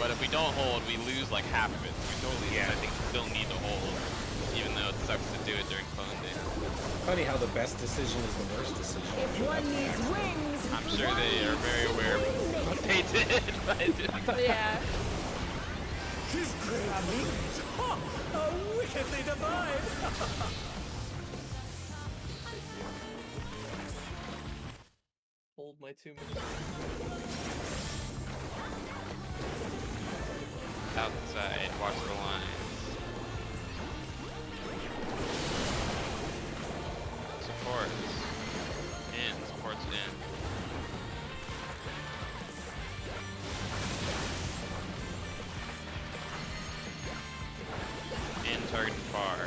but if we don't hold, we lose like half of it. We totally, I think, still need to hold, even though it sucks to do it during clone day. Funny how the best decision is the worst decision. If one needs wings, I'm sure they are very aware of what they did by doing that. Yeah. His great wings! Ha! Are wickedly divine! Hold my 2 minutes. Outside, watch the lines. Supports. In, supports in. In, target far.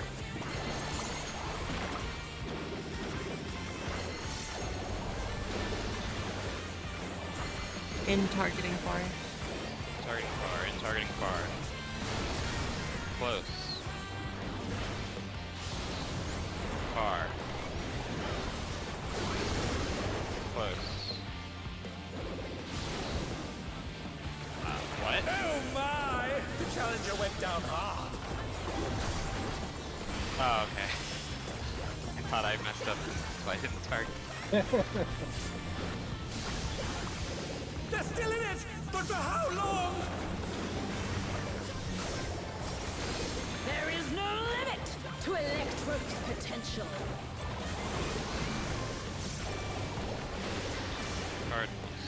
In targeting far. Targeting far, in targeting far. Close. Far. Close. What? Oh my! The challenger went down hard. Oh, okay. I thought I messed up, so I didn't target. They're still in it! But for how long? There is no limit to Electro's potential. Cardinals.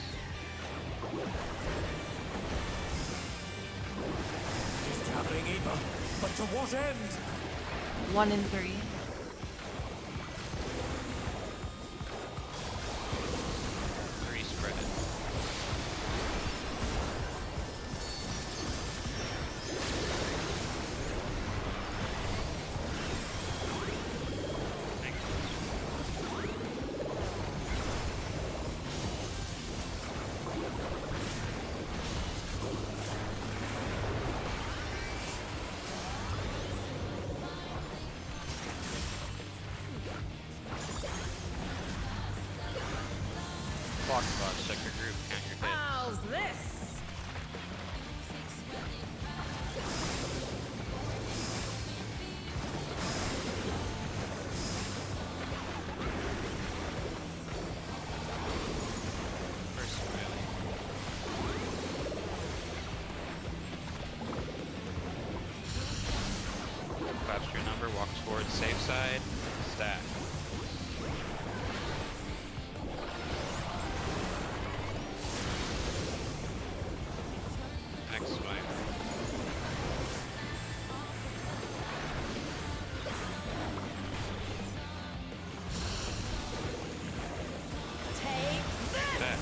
He's gathering Eva, but to what end? 1 in 3. Three spread. Block spots, check your group, count your hits. How's this? First really. Capture your number, walk towards safe side, stack. Next swing. Take this! Stack.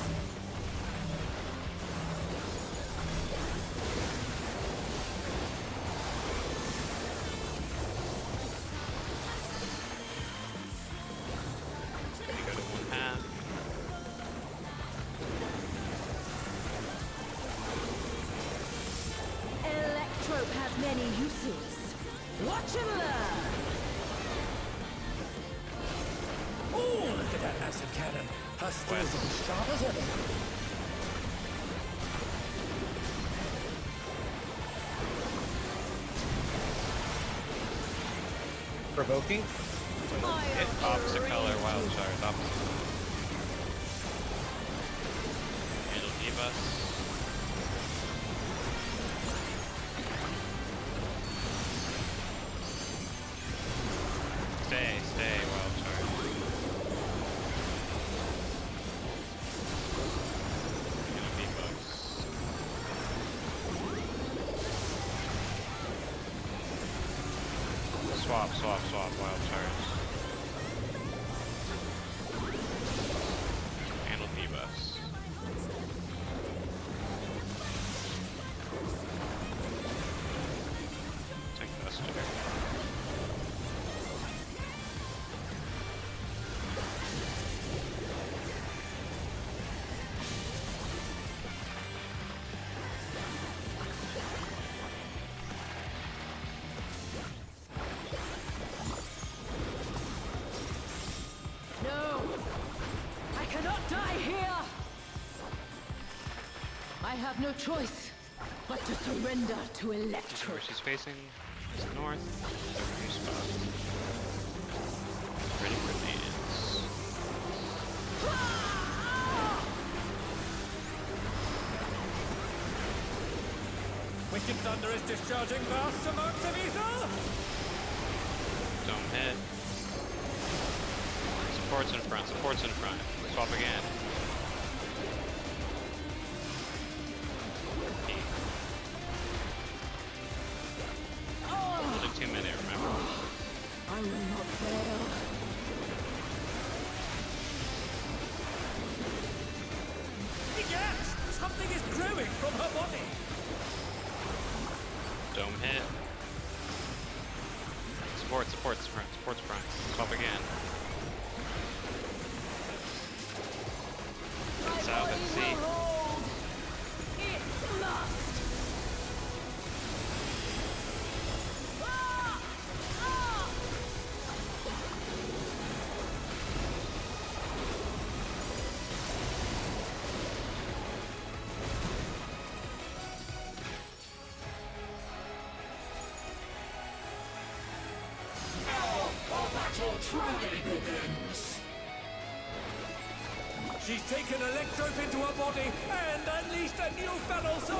Gonna go to 1/2. Electrope has many uses. Watch and learn! Oh, look at that massive cannon. Her skills are as sharp as ever. Provoking? Hit opposite color, wild charge, opposite. Handle debuffs. Stay, wild charge. Handle debuffs. Swap, wild charge. Handle debuffs. Take Buster. No! I cannot die here! I have no choice. but to surrender to electro. Where she's facing is north. New spot. Ready for natives. Wicked Thunder is discharging vast amounts of ether! Dome hit. Supports in front, supports in front. Swap again. Holding 2 minutes, remember? I will not fail. Yes! Something is growing from her body! Dome hit. Supports front, supports front. Swap again. South and C. It must. She's taken Electrope into her body and unleashed a new battle soul!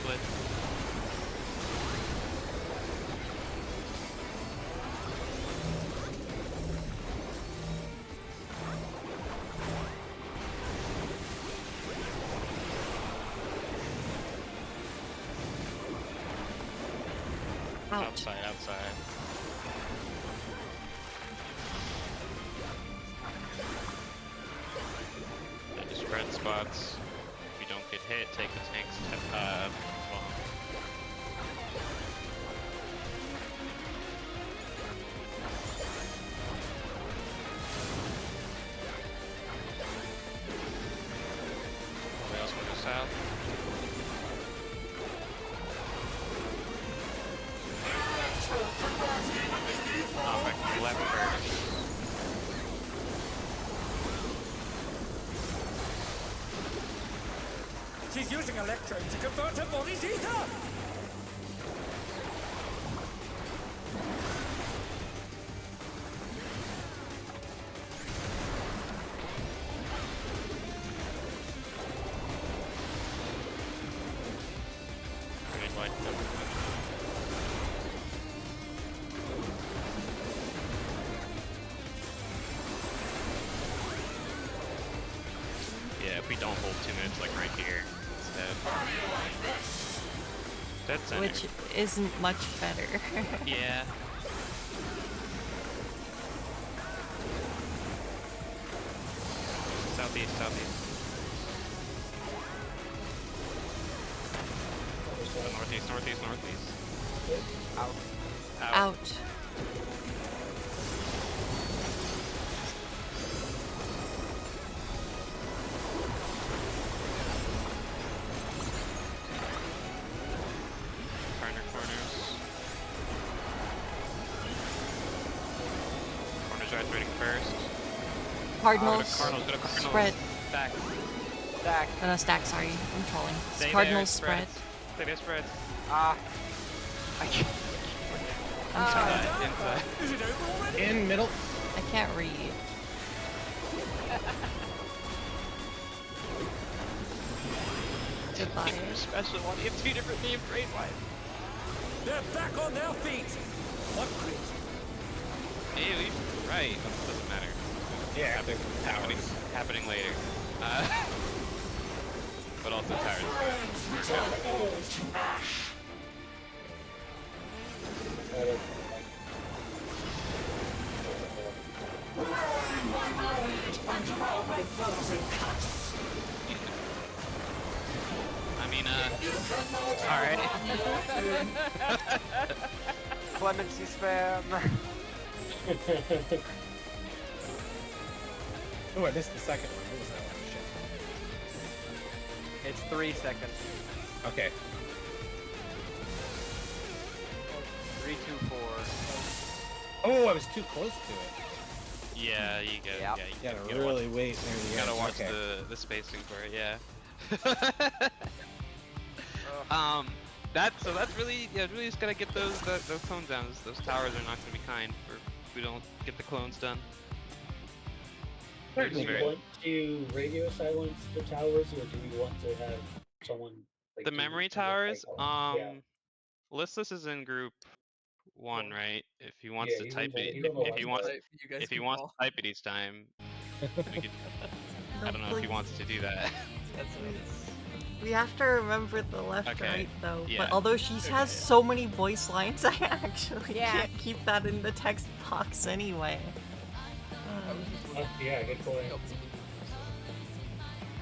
Split. Out. Outside. They just spread spots. If you don't get hit, take the tank's bomb. Anybody else want to go south? Oh, back to left first. She's using Electrope to convert her body's ether! Green light. Yeah, if we don't hold 2 minutes, like right here, instead. Dead center. Which isn't much better. Yeah. Southeast. Northeast. Out. Out. Corners right rating first. Cardinals. Go to Cardinals. Spread. Stack. No, stack, sorry. I'm trolling. Stay Cardinals there, spread. Stay there, spread. I'm sorry. Inside. Is it over already? In middle. I can't read. Goodbye. Special one. You have 2 different themes, right? Why? They're back on their feet! What crit? Hey, right. Doesn't matter. Yeah, I think Happening later. But also tired. I mean, alright. Clemency spam. Oh, I missed the second one. What was that one? Shit. It's 3 seconds. Okay. 3, 2, 4. Oh, I was too close to it. Yeah, you gotta. Yep. Yeah, You you gotta gotta really watch, wait near the you end. gotta watch Okay. the spacing for it. Yeah. Ugh. That's really really just gotta get those clones down. Those towers are not gonna be kind if we don't get the clones done. They're Do just you very, want to radio silence the towers, or do you want to have someone like the do memory kind of like, towers. yeah, Listless is in group 1, right? If he wants yeah, to he's type it, he's on the if he left wants, side. You guys if he can wants call. to type it each time, we could. I don't know if he wants to do that. That's what it's. We have to remember the left Okay, right though. yeah. But although she has so many voice lines, I actually Yeah. can't keep that in the text box anyway. Yeah, good point.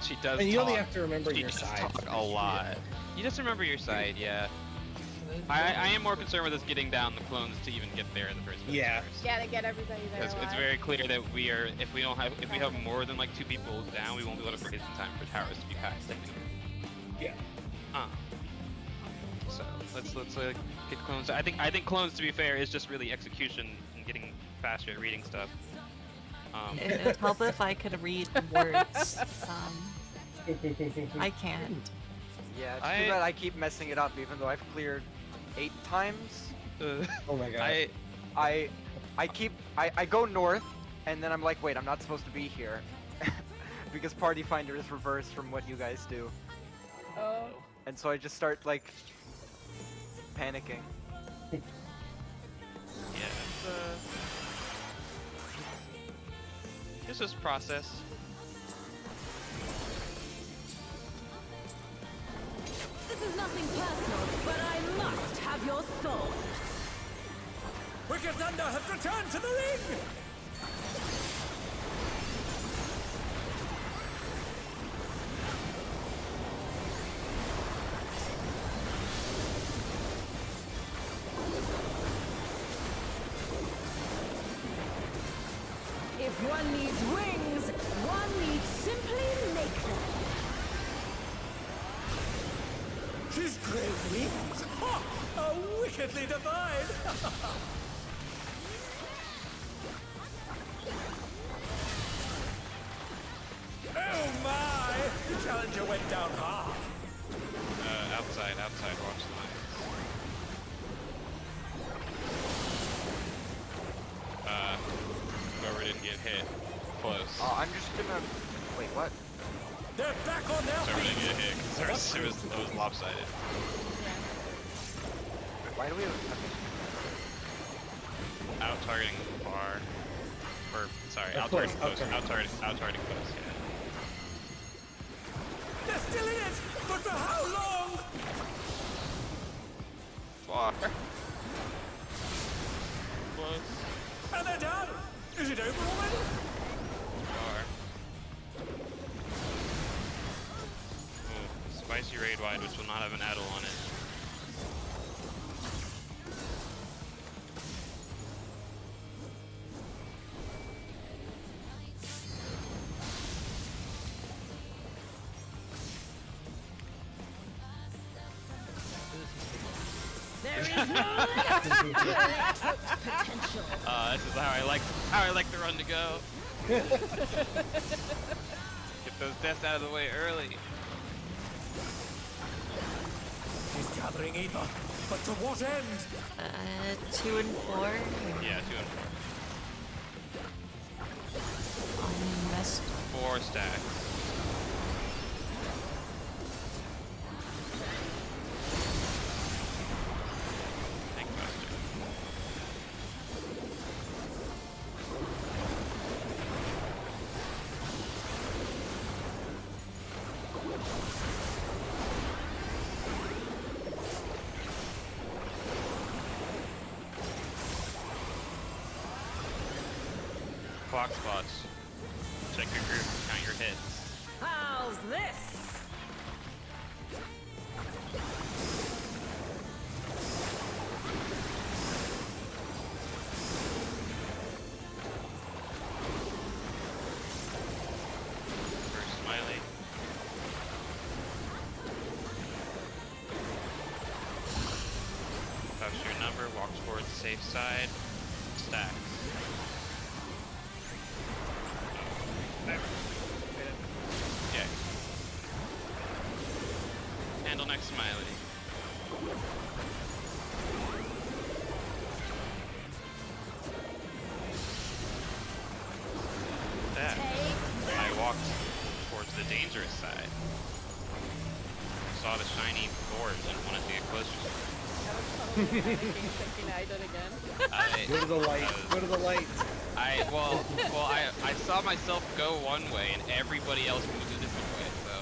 She does. And you talk. only have to remember She your does side. talk a lot. You just remember your side, yeah. I am more concerned with us getting down the clones to even get there in the first place. Yeah. Gotta get everybody there. Because it's very clear that we are, if we have more than like 2 people down, we won't be able to break it in time for towers to be passed. Yeah. So let's get clones. I think clones, to be fair, is just really execution and getting faster at reading stuff. It would help if I could read words. I can't. Yeah, it's too bad I keep messing it up, even though I've cleared 8 times. Oh my god. I go north, and then I'm like, wait, I'm not supposed to be here. Because Party Finder is reversed from what you guys do. Oh. And so I just start, like, panicking. Yeah, it's just process. This is nothing personal, but I must have your soul. Wicked Thunder has returned to the ring! If one needs wings, one needs simply make them. She's great wings! Ha! How wickedly divine! Oh my! The challenger went down hard. Outside, watch the lines. Whoever didn't get hit, close. Oh, I'm just gonna... Wait, what? They're back on their Whoever feet! didn't get hit, because it was lopsided. Why do we have... Out targeting far. Or, sorry, out close, targeting close. Out targeting close, yeah. They're still in it! But for how long? Far. Close. And they're done! Is it over already? Far. Ooh, spicy raid wide, which will not have an addle on it. There is no limit to electric potential. This is how I like the run to go. Get those deaths out of the way early. He's gathering ether, but to what end? 2 and 4. Yeah, 2 and Messed. 4 stacks. Tank buster. Clock spots. Check your group, count your hits. How's this? First smiley. Puffs your number, walks towards the safe side, stacks. Yeah. Handle next smiley. That. I walked towards the dangerous side. Saw the shiny doors and wanted to get closer to it. Thinking I did again. Go to the light. Go to the light. I saw myself go one way and everybody else moved a different way, so.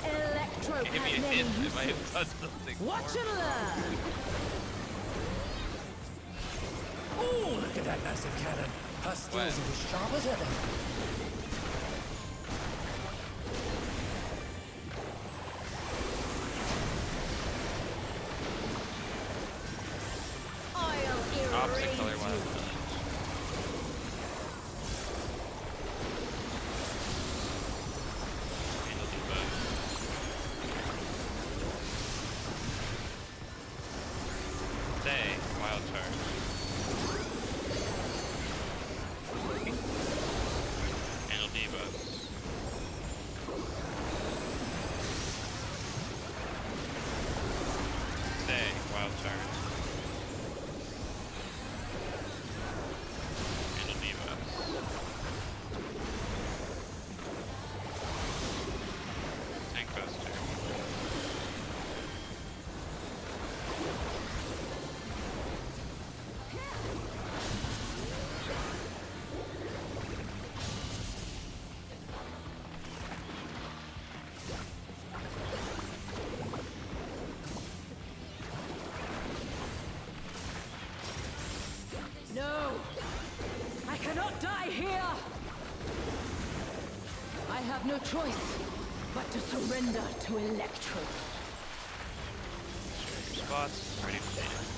Electro Give me a has many hint, I might uses. have done something Watch more. and learn. Oh, look at that massive cannon. Her skills are as sharp as ever. I'll Opposite erase color you. wild. Handle debuff. Stay, wild charge. Handle debuffs. Stay, wild charge. Handle debuffs. Tank buster. No! I cannot die here! I have no choice but to surrender to Electro. Your spots, ready for dance.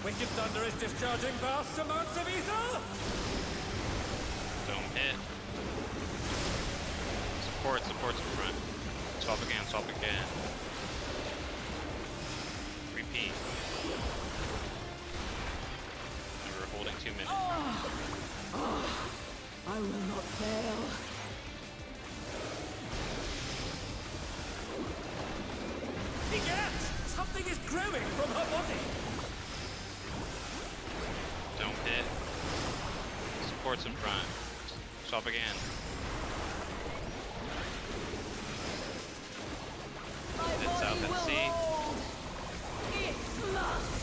Wicked Thunder is discharging vast amounts of ether! Don't hit. Supports in front. Swap again. Repeat. And we're holding 2 minutes. I will not fail. Egad! Something is growing from her body! Don't hit. Supports in front. Swap again. Hit south and sea. It must.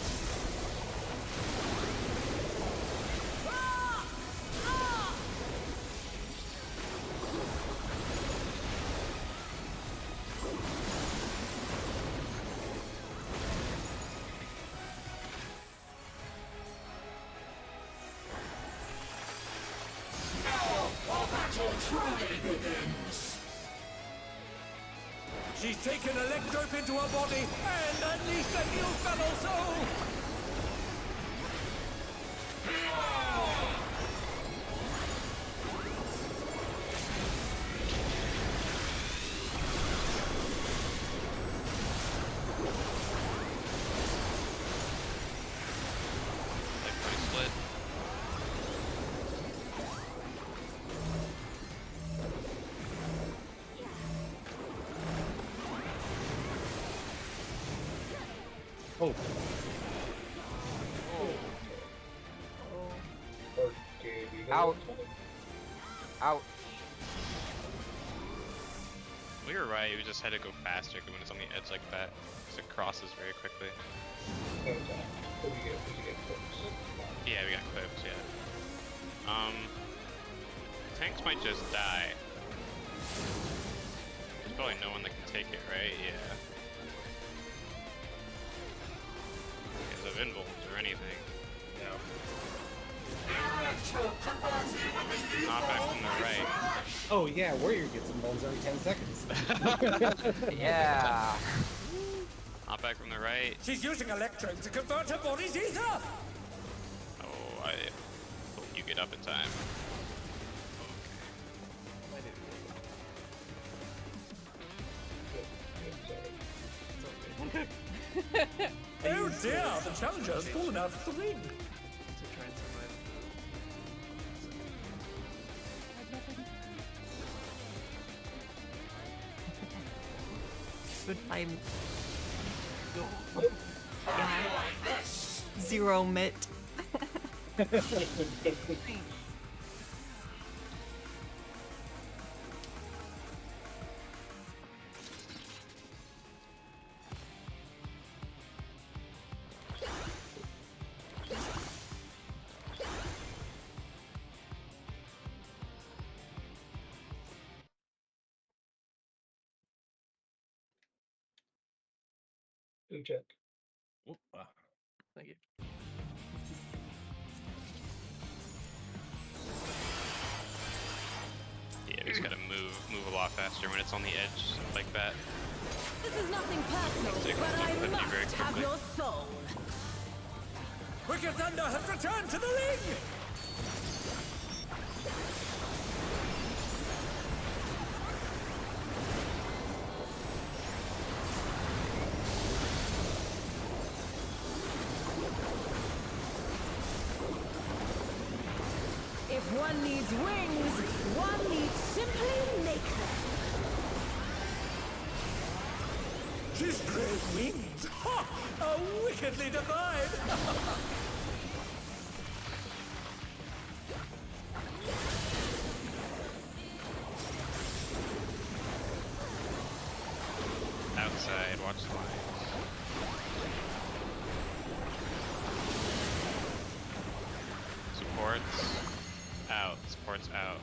She's taken Electrope into her body and unleashed a new fellow soul! Like pretty split. Oh. Okay, we go. Out. Out. We were right, we just had to go faster when it's on the edge like that. Because it crosses very quickly. Okay. So we get clips. Yeah, we got clips, yeah. Tanks might just die. There's probably no one that can take it, right? Yeah. Because of invulns or anything. No. Knockback from the right. Oh yeah, Warrior gets involved every 10 seconds. Yeah. Knockback from the right. She's using Electrope to convert her body's ether! Oh, you get up in time. Oh dear, the challenger has fallen out of the ring. To try and survive Good time. Yeah. Zero mit. Who check? Oop, ah. Thank you. Yeah, we just gotta move a lot faster when it's on the edge like that. This is nothing personal, Take but I that must very have quickly. your soul. Wicked Thunder has returned to the ring! If one needs wings, one needs simply make them. She's great wings! Ha! How wickedly divine! Outside, watch the lines. Supports out. Supports out.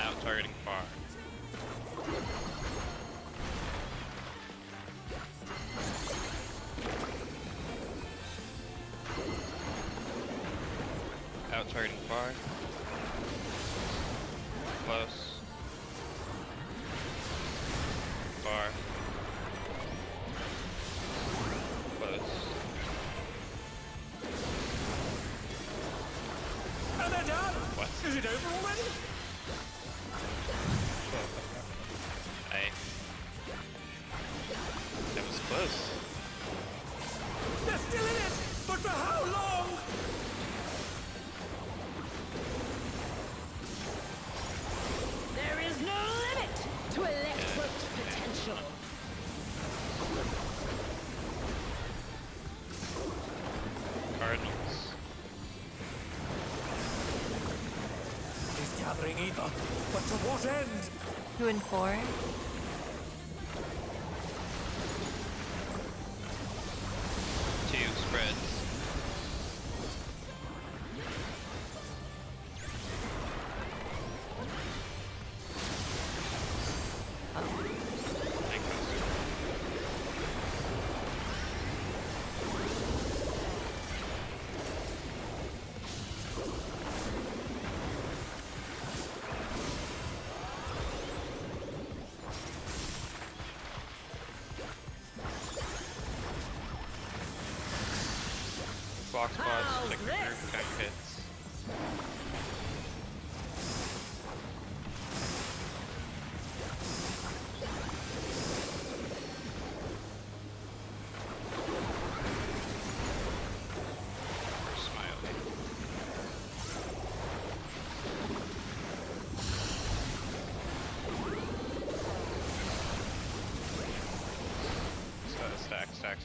Out targeting far. Out targeting far. Close. Far. Close. And they're down! What? Is it over already? Hey. That was close. They're still in it! But for how long? There is no limit to electric potential. Cardinals. He's gathering ether, but to what end? 2 and 4. Two spreads. Thank you. Box spots, check your group, got your hits. Or Smiley.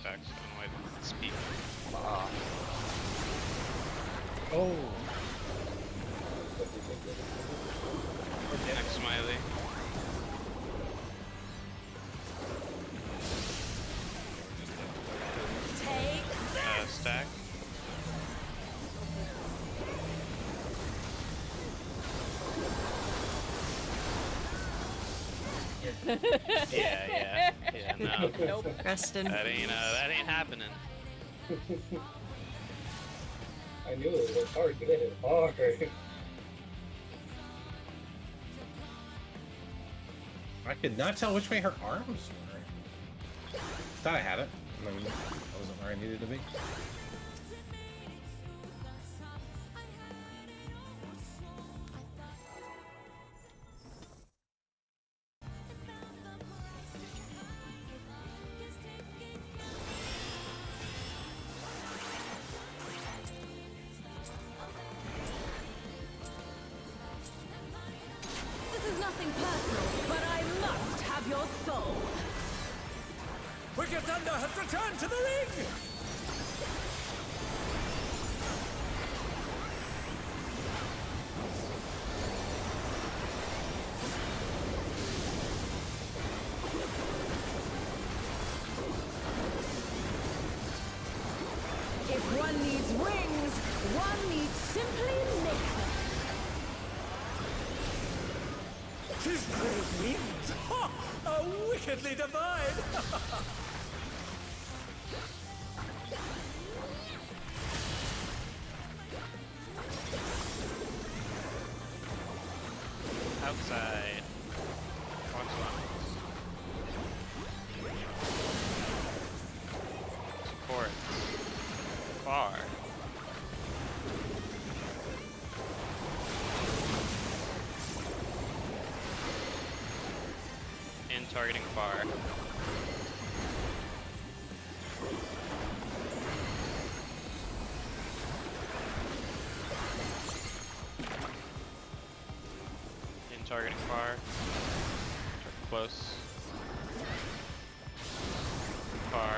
Stacks. Unwide speed. Oh. Next Smiley. Take Stack. Yeah, no. Nope. Preston. That ain't happening. I knew it was hard to hit it hard. I could not tell which way her arms were. Thought I had it. I mean, I wasn't where I needed to be. This is nothing personal, but I must have your soul. Wicked Thunder has returned to the ring! If one needs wings, one needs simply make them. His great wings! Ha! Are wickedly divine! Outside. Watch lines. Supports. Far. In targeting far. In targeting far. Close. Far.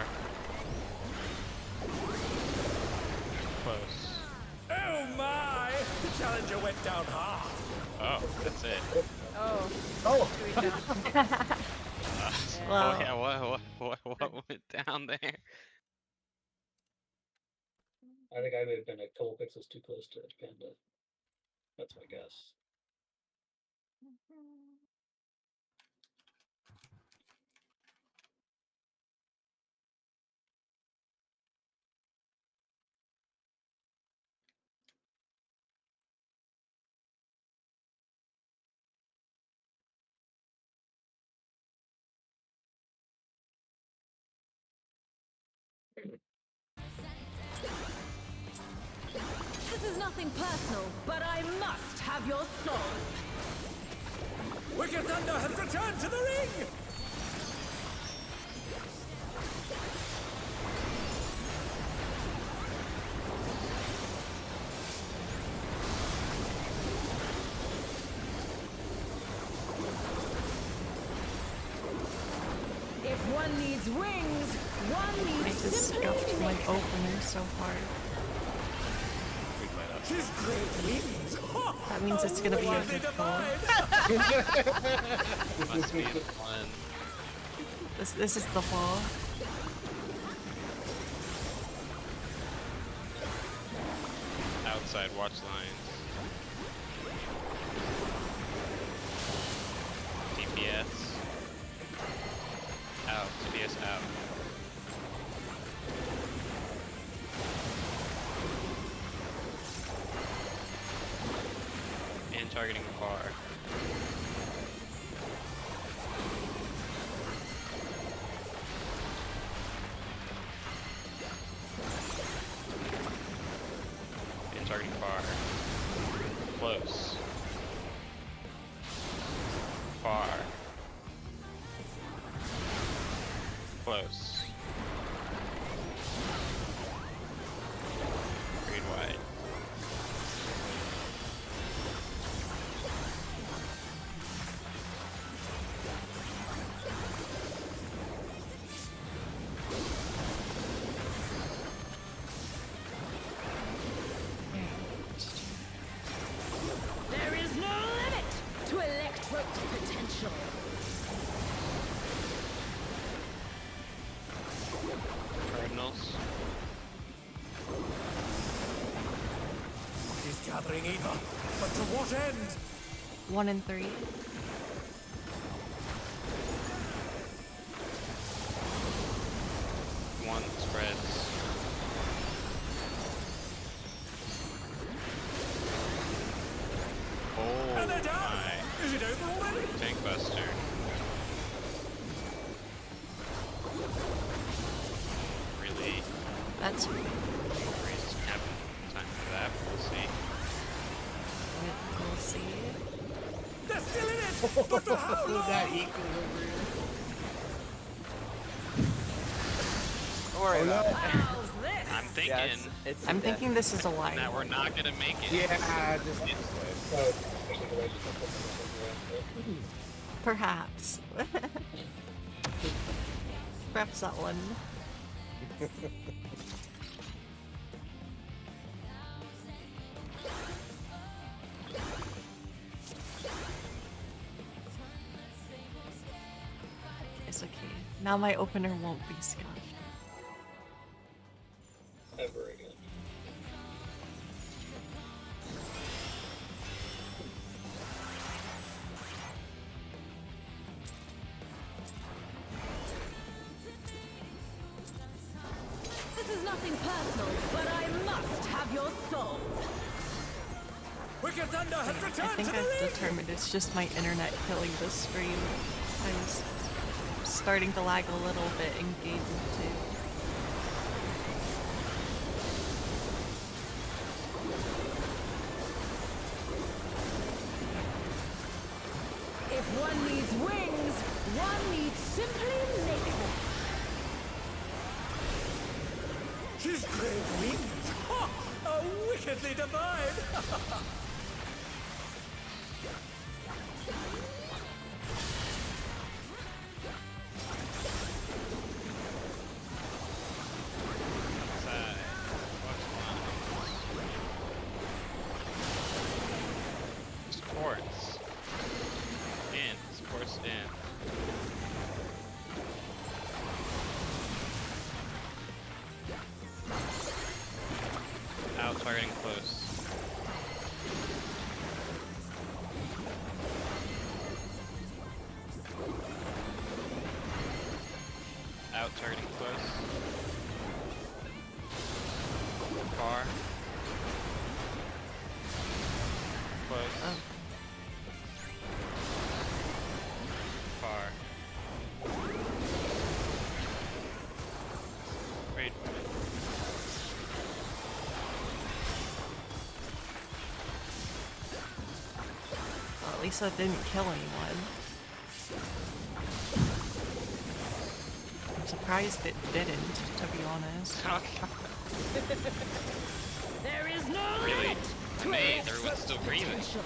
Close. Oh my! The challenger went down hard. Oh, that's it. Oh. Oh! We don't. Oh Well- yeah, what went down there? I think I may have been a couple pixels too close to Panda. That's my guess. This is nothing personal, but I must have your soul. Wicked Thunder has returned to the ring! If one needs wings, one I needs just simply scuffed my make them. opener so hard. His great wings! Ha! That means it's gonna be a Wickedly good call. divine! Must be the one. This is the fall. Outside watch lines. DPS. Out. DPS out. And targeting far. And targeting far. Close. Far. Close. Green wide. There is no limit to Electro's potential. Cardinals. He's gathering Eva, but to what end? 1 and 3. One spreads. Oh And they're down! my. Is it over already? Tank Buster. That's Reclears is gonna have time for that. We'll see. we'll see. They're still in it! But for how long? That equilibrium. Don't worry about it. How's this? I'm thinking Yeah, it's I'm thinking this is a lie. that we're not gonna make it. Yeah, just So, actually, the way just put them in Perhaps. Perhaps that one. It's okay. Now my opener won't be scuffed. ever again. This is nothing personal, but I must have your soul. Wicked Thunder has I returned think to the I've lead! determined it's just my internet killing the stream. I was starting to lag a little bit in game 2. If one needs wings, one needs simply make them. She's great wings! Ha! How wickedly divine! Side. Sports. In. Sports in. Out targeting close. Out targeting close. Far. Close. Oh. Far. Wait for it. Well, at least that didn't kill anyone. I'm surprised it didn't, to be honest. There is no Really? limit to Mate, Electro's everyone's still breathing. potential.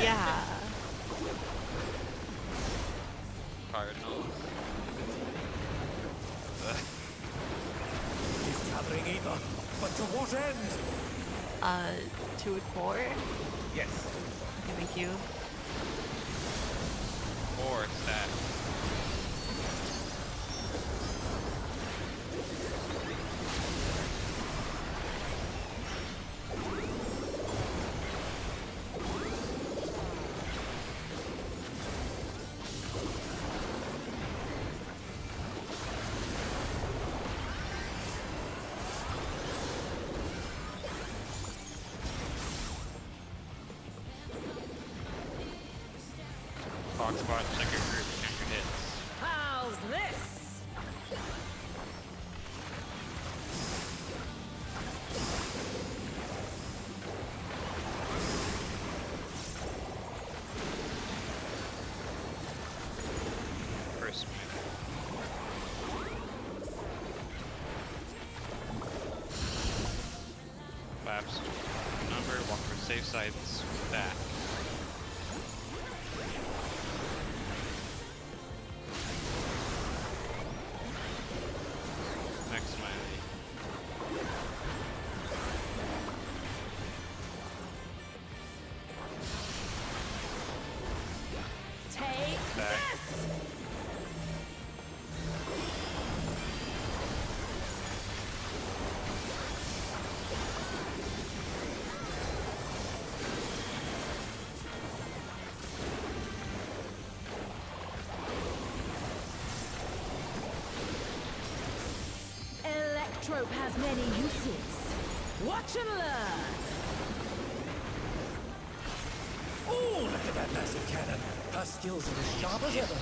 Yeah. Cardinals. He's gathering either, but to what end? 2 and 4? yes. Okay, thank you. 4 stat. Fox spot, check your group, check your hits. How's this? First minute. Flaps, number, walk for safe sides, back. Next smiley. Take Back. this! Electrope has many uses. Watch and learn. Oh, look at that massive cannon! Her skills are as sharp as ever.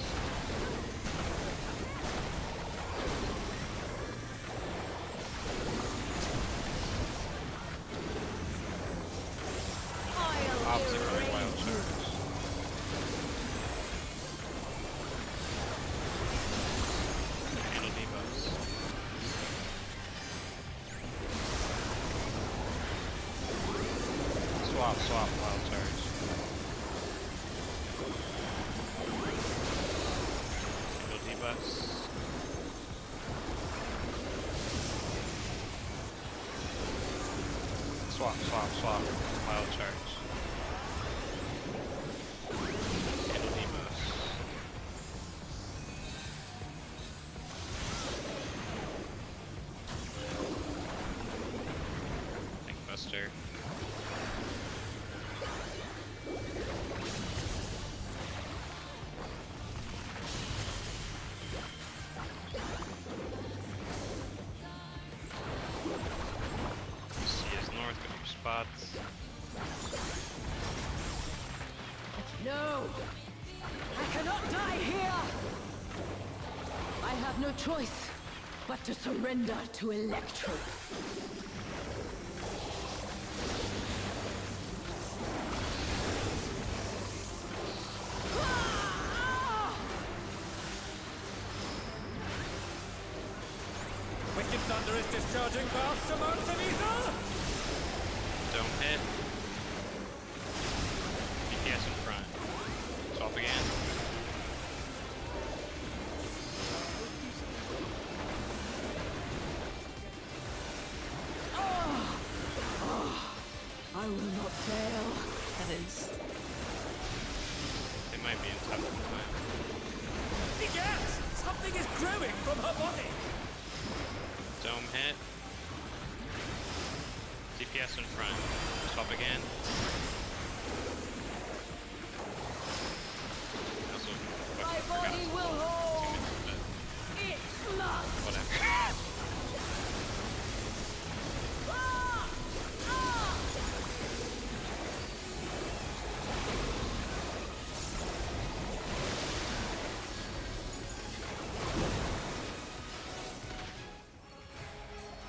Swap, wild charge. Single debuffs. Swap, wild charge. Single debuffs. Buster. See us north, go to your spots. No! I cannot die here! I have no choice but to surrender to Electro. Wicked Thunder is discharging vast amounts of ether! Don't hit. DPS in front. Swap again. I will not fail. That is. They might be in tough time. Yes! Something is growing from her body! Dome hit. DPS in front. Swap again. Also, My body will hold. It must. Whatever.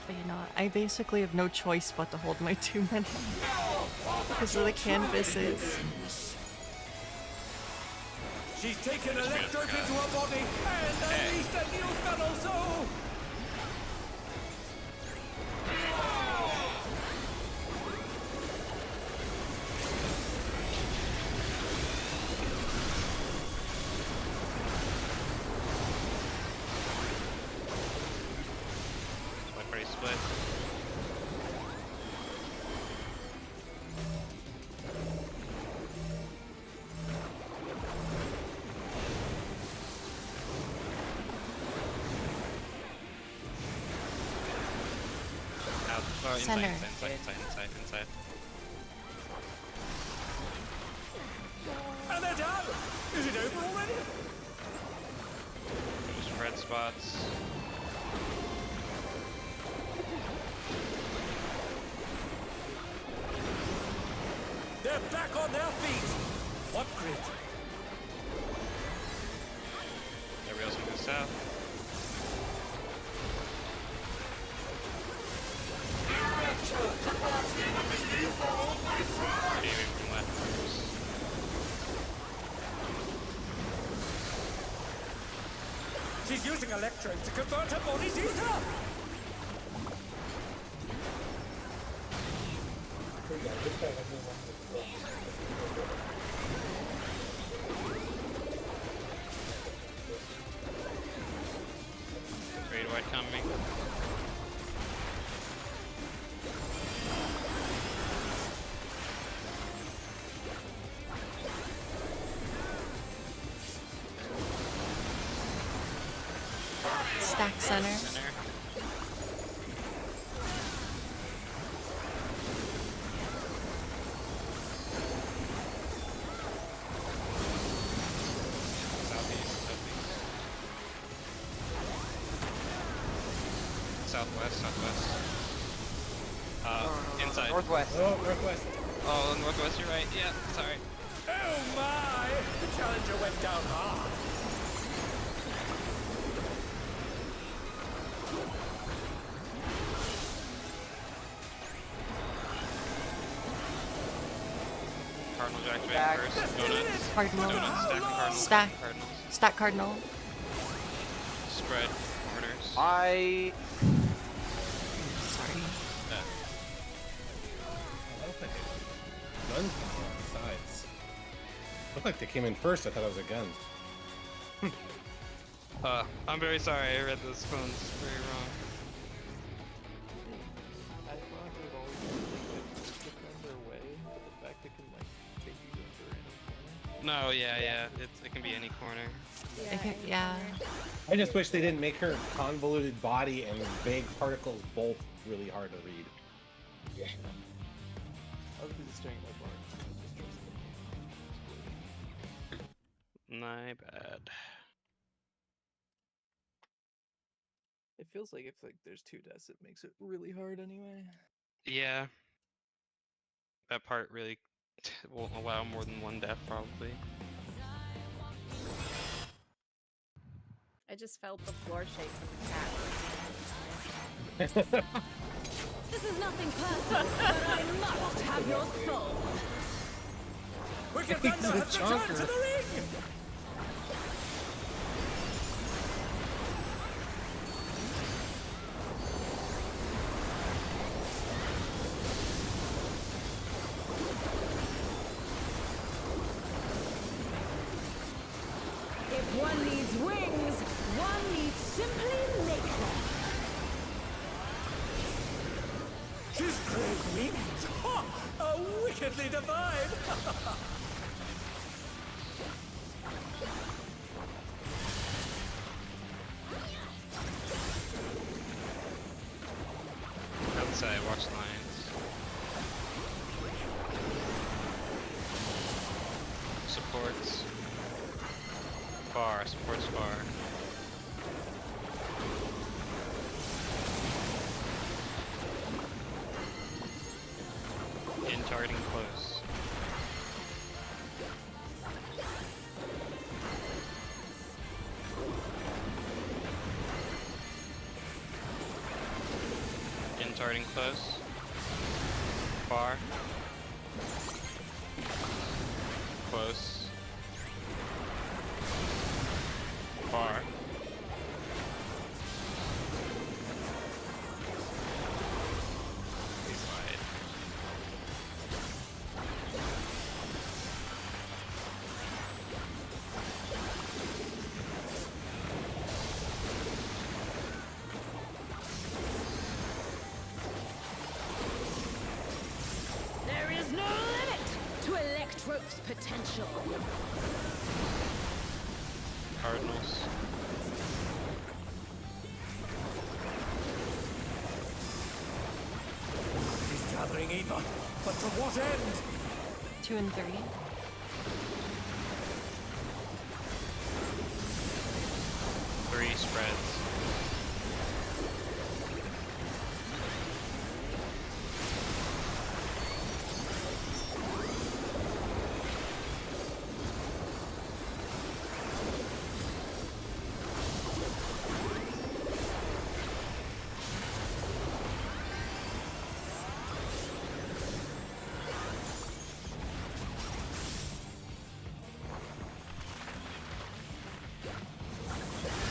But you know, I basically have no choice but to hold my 2 men because of the canvases. She's taken electrode into her body and unleashed a new fellow soul! My party split. Out. Oh, Center. Inside. And they're down! Is it over already? Just red spots. They're back on their feet! What grit? Everybody else moves south. Aiming from left. She's using electrode to convert her body's ether! Yeah, this guy has no one with Trade white coming. Stack center. Center. Southwest. Inside. Northwest. Oh, northwest. Oh, northwest, you're right. Yeah, sorry. Oh my! The Challenger went down hard! Cardinals are activating Back. first. Donuts. Cardinal. Donuts, stack and cardinals. Stack. Cardinals. Stack cardinal. Spread. Corners. I Sorry. Uh, I don't think it. guns on the sides. Looked like they came in first. I thought it was a gun. I'm very sorry. I read those phones very wrong. I thought it would always be like defend their way, but the fact it can like take you over any corner. No, yeah. It can be any corner. Yeah. I just wish they didn't make her convoluted body and vague particles both really hard to read. Yeah. I was busy staring at my bar. I just My bad. it feels like if like there's 2 deaths, it makes it really hard anyway. Yeah. That part really won't allow more than 1 death, probably. I just felt the floor shake from the cat. This is nothing personal, but I must have your soul. Wicked He's Thunder a has returned to chonker. the ring! If one needs wings, one needs simply make them. She's great wings! Ha! Wickedly divine! Outside, watch lines. Supports. Far, supports far. In targeting close. In targeting close. Far. Close. Far. Wide. There is no limit to Electrope's potential. Cardinals. She's gathering ether, but to what end? 2 and 3. Three spreads.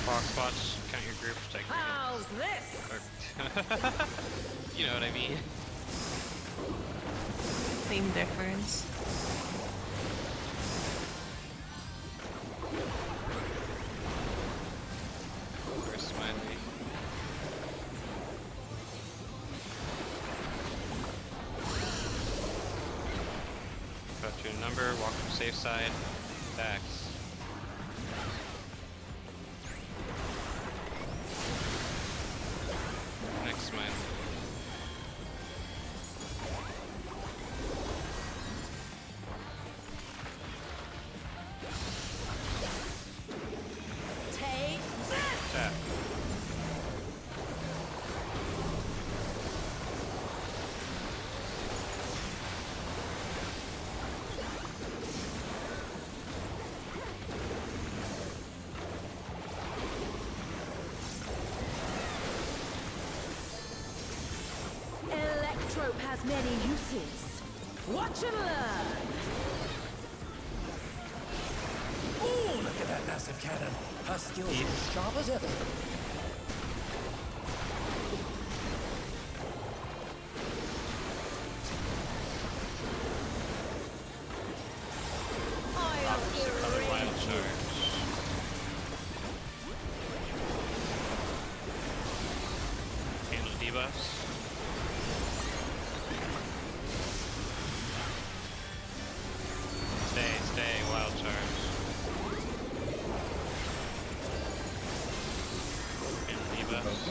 Fox spots, count your group, take How's this? You know what I mean. Same difference. Where's Smiley? Got to a number, walk from safe side, backs. Next Smiley. Take that! Tap. Electrope has many uses. Watch and learn. Oh, look at that massive cannon! Her skills are as sharp as ever. debuffs. Stay, wild charge. And debuffs.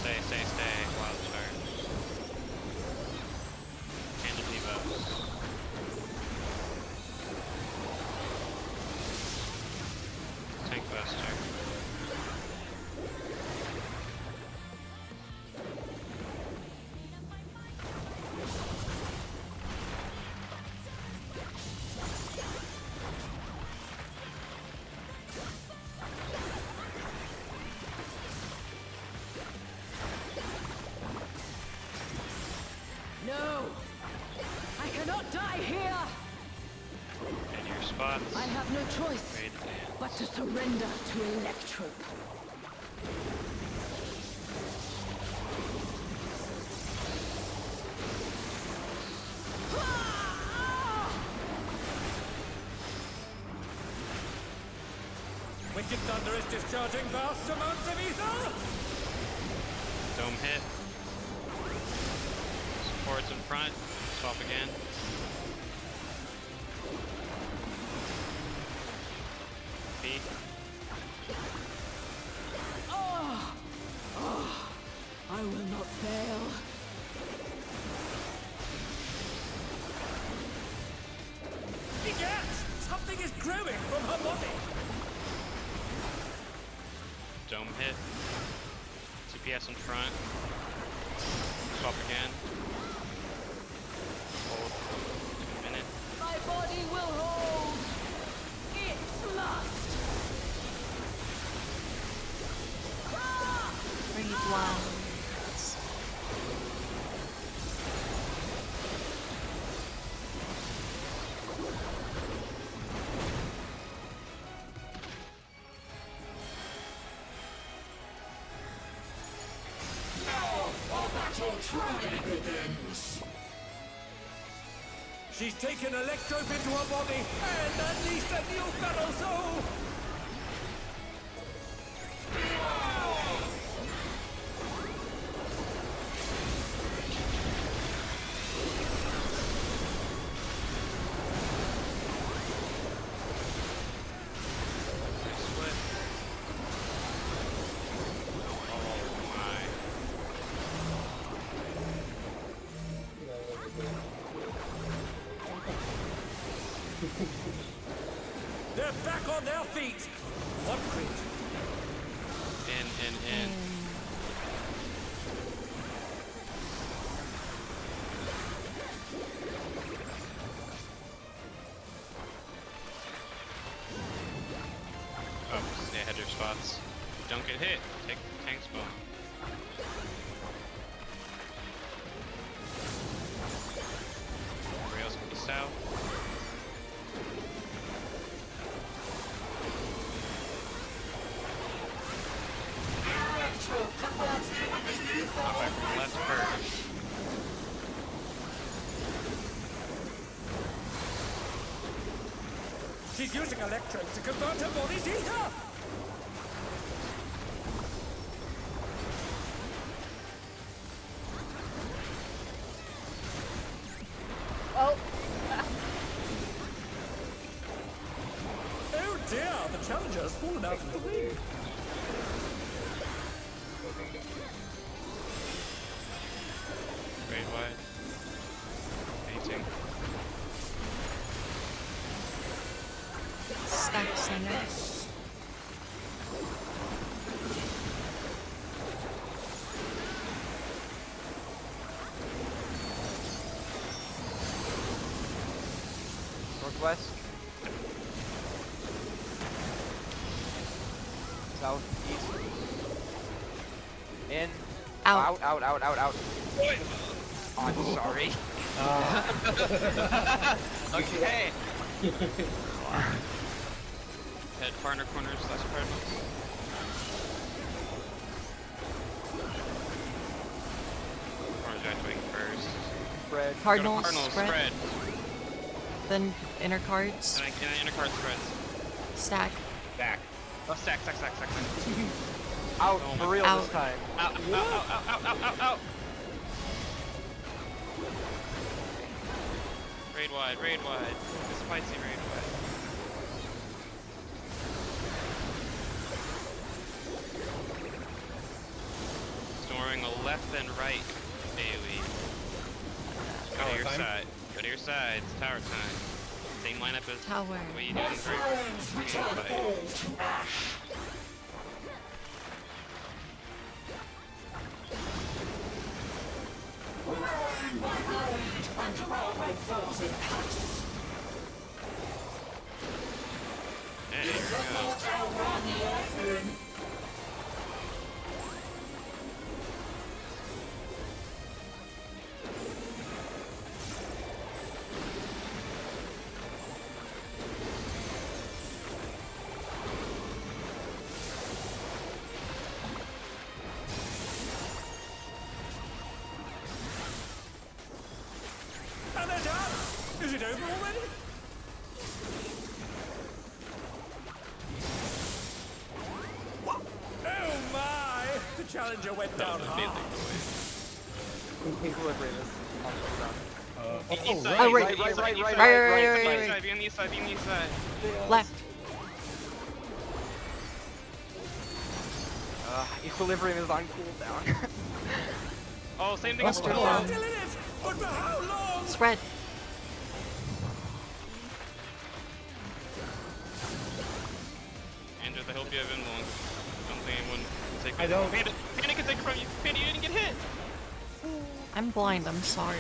Stay, wild charge. Handle debuffs. Tank buster. No! I cannot die here! And your spots. I have no choice Great advance. but to surrender to Electrope. Wicked Thunder is discharging vast amounts of ether! Dome hit. Supports in front. Swap again. Feet. I will not fail. Egad! Something is growing from her body! Dome hit. TPS in front. Swap again. Hold. 2 minutes. My body will hold. It must. Breathe wild. She's taken Electrope into her body and unleashed a new feral soul! Split. Oh my. They're back on their feet! What crit? In. Oh, stay ahead of your spots. Don't get hit. Take tank's bone. Rails to the south. Knockback from left first. She's using Electrope to convert her body's ether! Oh, Oh dear, the challenger has fallen out of the ring! Great wide. Painting. Stack center. Northwest. Southeast. In. Out. Out. Oh, I'm sorry. Okay. Head partner corners, less cardinals. Corners activating first. Spread. Cardinals, Cardinals spread. spread. Then inner cards. And I inner card spreads. Stack. Back. Oh, stack. Out Oh for my real God. this time. Ow. Raid wide. The spicy raid wide. Storming a left and right AoE. Go to your Tower time? side. Go to your side. It's tower time. Same lineup as Tower. what you do in the fight. There you go. And they're done! Is it over already? Oh my! The challenger went down hard. Equilibrium is almost done. Oh, right. Right. Be on the east side. Left. Equilibrium is on cooldown. Oh, same thing as Cluster before. bomb. Still in it! But for how long? Spread. Andrew, I hope you have influence. Don't think anyone can take it. I don't. Panda can take it from you. Panda, you didn't get hit. I'm blind, I'm sorry.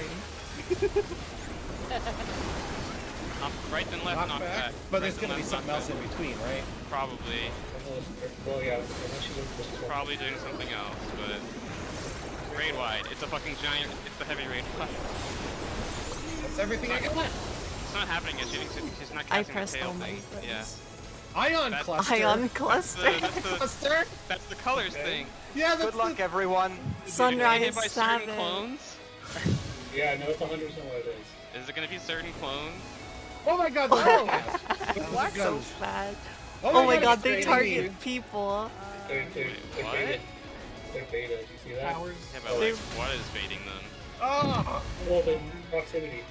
Right and left, knock back. But there's Right gonna be and left, something knock else in back. between, right? Probably. Well, yeah, unless she does this. Probably doing something else, but raid wide. It's a fucking giant. It's the heavy raid wide. That's everything I got. It's not happening yet. She's not I casting the pressed tail all my thing. Yeah. buttons. Ion That's- cluster. Ion cluster. Cluster. That's the colors thing. Yeah, that's Good luck, everyone. Did you get hit Sunrise by certain Savage. clones? Yeah, no, it's 100% what it is. Is it gonna be certain clones? Oh my god, the whole What? So bad. Oh Oh my god, it's they raining. target people. They're What? beta. They're beta. Do you see that? Towers. Yeah, but like, what is baiting them? Oh! Well, the proximity.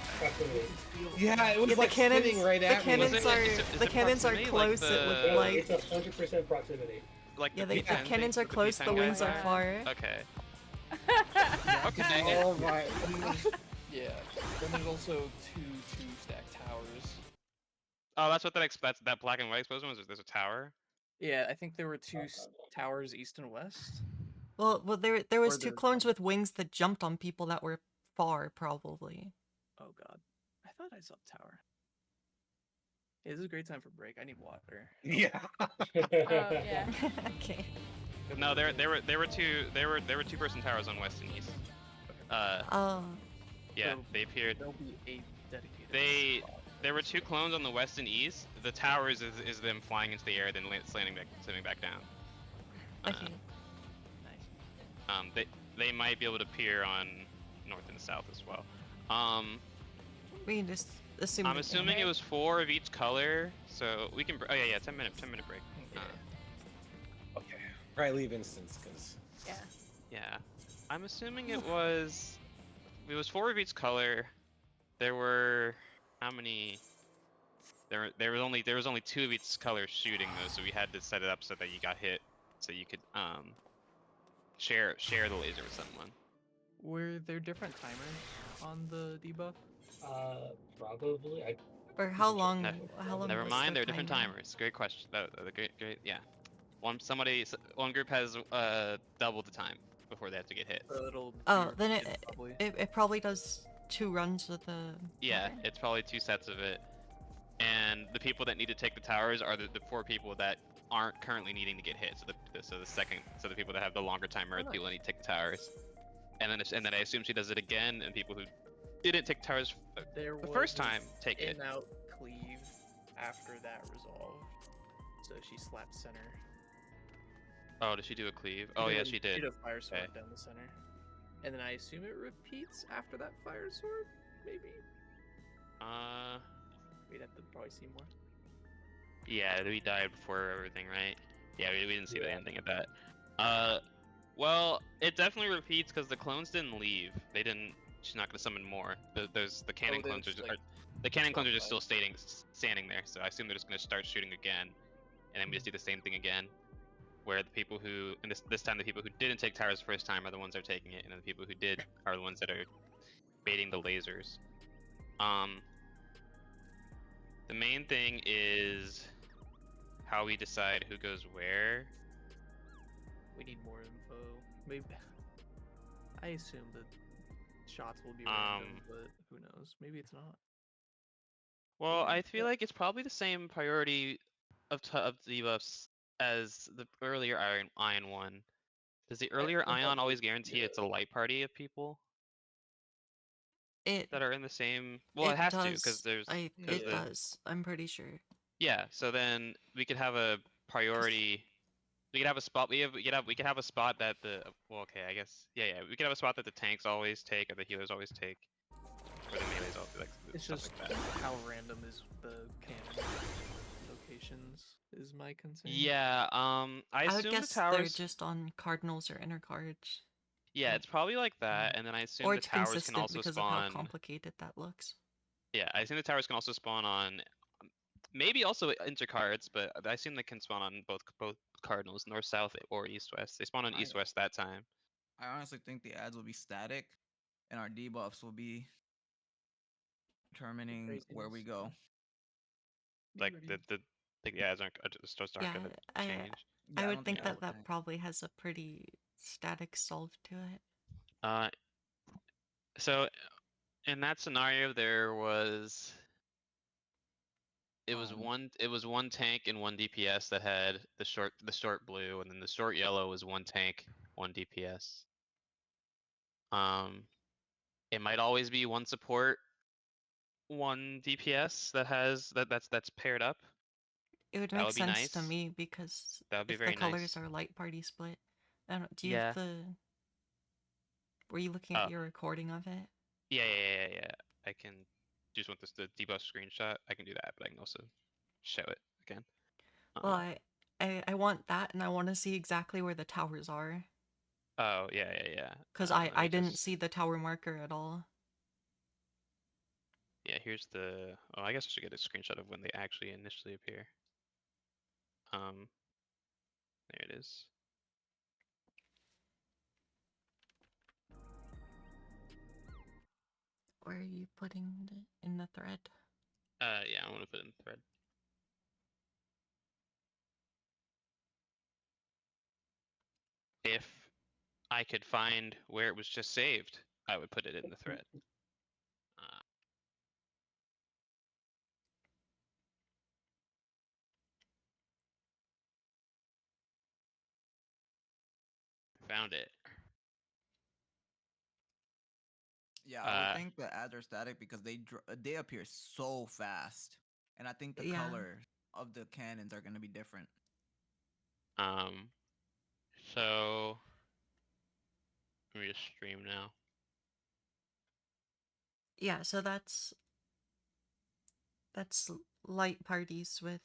Yeah, it was Yeah, the like cannons, spinning right the at me. cannons Is are it the cannons are proximity, close. like It the- looked like It's 100% proximity. Like yeah, the the P10 cannons thing are that close. P10 The wings guys are far. Okay. Okay. Oh my. Yeah. Then there's also two stacked towers. Oh, that's what that black and white explosion was. There's a tower. Yeah, I think there were two towers east and west. Well, there was Or two they're clones with wings that jumped on people that were far, probably. Oh god. I thought I saw the tower. Yeah, this is a great time for break. I need water. Yeah. Oh, yeah. Okay. No, there were two person towers on west and east. Oh. Yeah, So they appeared. There'll be a dedicated spot. There were two clones on the west and east. The towers is them flying into the air, then slanding back down. Okay. Nice. They might be able to appear on north and south as well. We can just assume. I'm they assuming can. it was 4 of each color, so we can. Oh yeah, 10-minute break. Okay. Probably leave instance, because. Yeah. Yeah, I'm assuming it was 4 of each color. There were how many? There was only 2 of each color shooting though, so we had to set it up so that you got hit, so you could share the laser with someone. Were there different timers on the debuff? Probably. Or how long? No, How long? Never was mind, the there are different timer? timers. Great question. Great. Yeah. One group has double the time before they have to get hit. So it'll Oh, be then repeated, probably. it probably does 2 runs with the. Yeah, it's probably 2 sets of it. And the people that need to take the towers are the 4 people that aren't currently needing to get hit. So the people that have the longer timer are the people that need to take the towers. And then I assume she does it again, and people who didn't take towers There the was first an time take it. in-out cleave after that resolved. So she slapped center. Oh, did she do a cleave? Oh yeah, she did. She did a fire sword Okay. down the center. And then I assume it repeats after that fire sword? Maybe? We'd have to probably see more. Yeah, we died before everything, right? Yeah, we didn't see the Yeah. ending of that. Well, it definitely repeats because the clones didn't leave. They didn't. She's not gonna summon more. The cannon then clones are it's just like the cannon clones are just 12 still standing there. So I assume they're just gonna start shooting again, and then we just do the same thing again. Where the people who, and this time the people who didn't take towers the first time are the ones that are taking it, and the people who did are the ones that are baiting the lasers. The main thing is how we decide who goes where. We need more info. Maybe I assume that shots will be Um, random, but who knows? Maybe it's not. Well, I feel like it's probably the same priority of debuffs as the earlier Ion one. Does the earlier Ion always guarantee it's a light party of people It that are in the same? Well, it has to because does. there's It does. I'm pretty sure. yeah. So then we could have a priority. We could have a spot. We could have a spot that the well, okay, I guess yeah. We could have a spot that the tanks always take or the healers always take, or the melees always like It's stuff just like that. how random is the cannon locations is my concern. Yeah. I I would assume the guess they're towers. just on cardinals or inner cards. Yeah, it's probably like that, and then I assume Or the it's towers can consistent also because of how spawn. complicated that looks. Yeah, I assume the towers can also spawn on, maybe also intercards, but I assume they can spawn on both cardinals, north, south, or east, west. They spawn on east, west that time. I honestly think the ads will be static, and our debuffs will be determining where we go. Like the ads aren't just aren't Yeah, gonna I change. I I would don't think think that that will that change. probably has a pretty static solve to it. Uh, so in that scenario, there was it was one tank and one DPS that had the short blue, and then the short yellow was one tank, one DPS. It might always be one support, one DPS that's paired up. It would That make would be sense to nice. me because That would be if the very colors nice. are light party split, I don't, do you have Yeah. the? Were you looking Oh. at your recording of it? Yeah. I can just want the debuff screenshot. I can do that, but I can also show it again. Well, I want that, and I want to see exactly where the towers are. Oh yeah. Because Let I me didn't just. see the tower marker at all. Yeah, here's the. Oh, I guess I should get a screenshot of when they actually initially appear. There it is. Where are you putting it in the thread? Yeah, I'm gonna put it in the thread. If I could find where it was just saved, I would put it in the thread. Found it. Yeah, I would think the ads are static because they appear so fast, and I think the color of the cannons are gonna be different. So let me just stream now. Yeah, so that's light parties with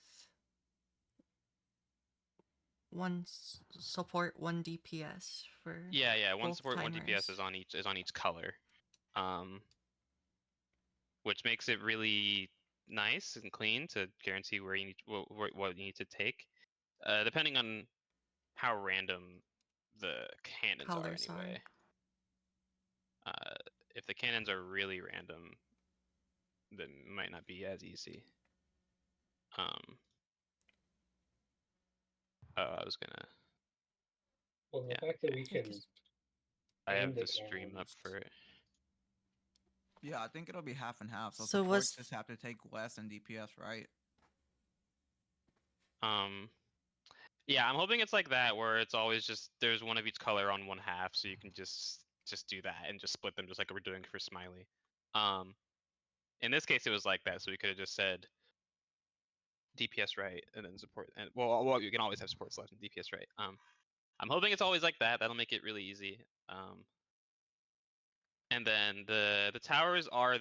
one support, one DPS for Yeah. One both support, one DPS timers. is on each color. Which makes it really nice and clean to guarantee where you need what you need to take. Depending on how random the cannons are Colors anyway. If the cannons are really random, then it might not be as easy. I was gonna. Well, the fact that we can. I have the the stream up cannons. for it. Yeah, I think it'll be half and half. So So supports just have to take less than DPS, right? Yeah, I'm hoping it's like that where it's always just there's one of each color on one half, so you can just do that and just split them just like we're doing for Smiley. In this case, it was like that, so we could have just said DPS right and then support. And well, you can always have support slash and DPS right. I'm hoping it's always like that. That'll make it really easy. And then the towers are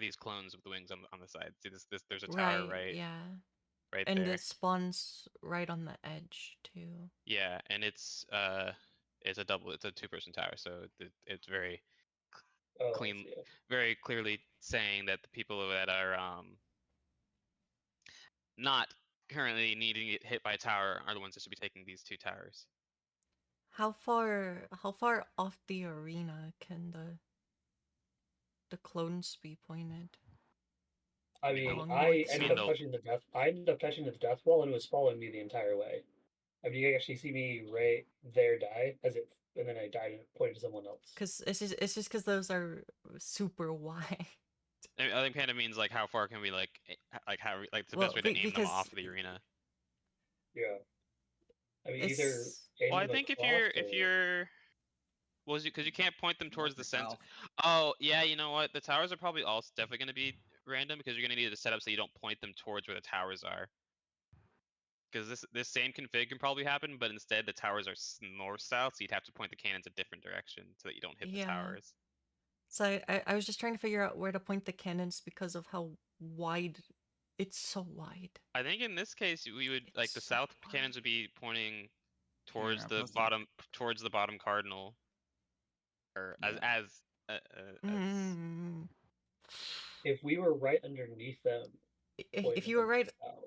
these clones of the wings on the side. See this there's a tower Right, right. yeah. right And there. it spawns right on the edge too. Yeah, and it's a 2-person tower, so it's very clean, very clearly saying that the people that are not currently needing to get hit by a tower are the ones that should be taking these 2 towers. How far off the arena can the clones be pointed? I mean, Along I north, ended south? up touching the death. I ended up touching the death wall, and it was following me the entire way. I mean, you can actually see me right there die and then I died and it pointed to someone else. Cause it's just because those are super wide. I think Panda means like how far can we like how like the Well, best way to aim them because off the arena. Yeah. I mean, either it's aim Well, I them think if across you're well, because you can't point them towards North the or center. south. Oh, yeah, you know what? The towers are probably also definitely going to be random because you're going to need to set up so you don't point them towards where the towers are. Because this same config can probably happen, but instead the towers are north-south, so you'd have to point the cannons a different direction so that you don't hit the yeah. towers. So I was just trying to figure out where to point the cannons because of how wide it's so wide. I think in this case we would like the It's so south wide. cannons would be pointing Here, towards I the posted- bottom cardinal, or Yeah. as Mm. If we were right underneath them, If you were right, south,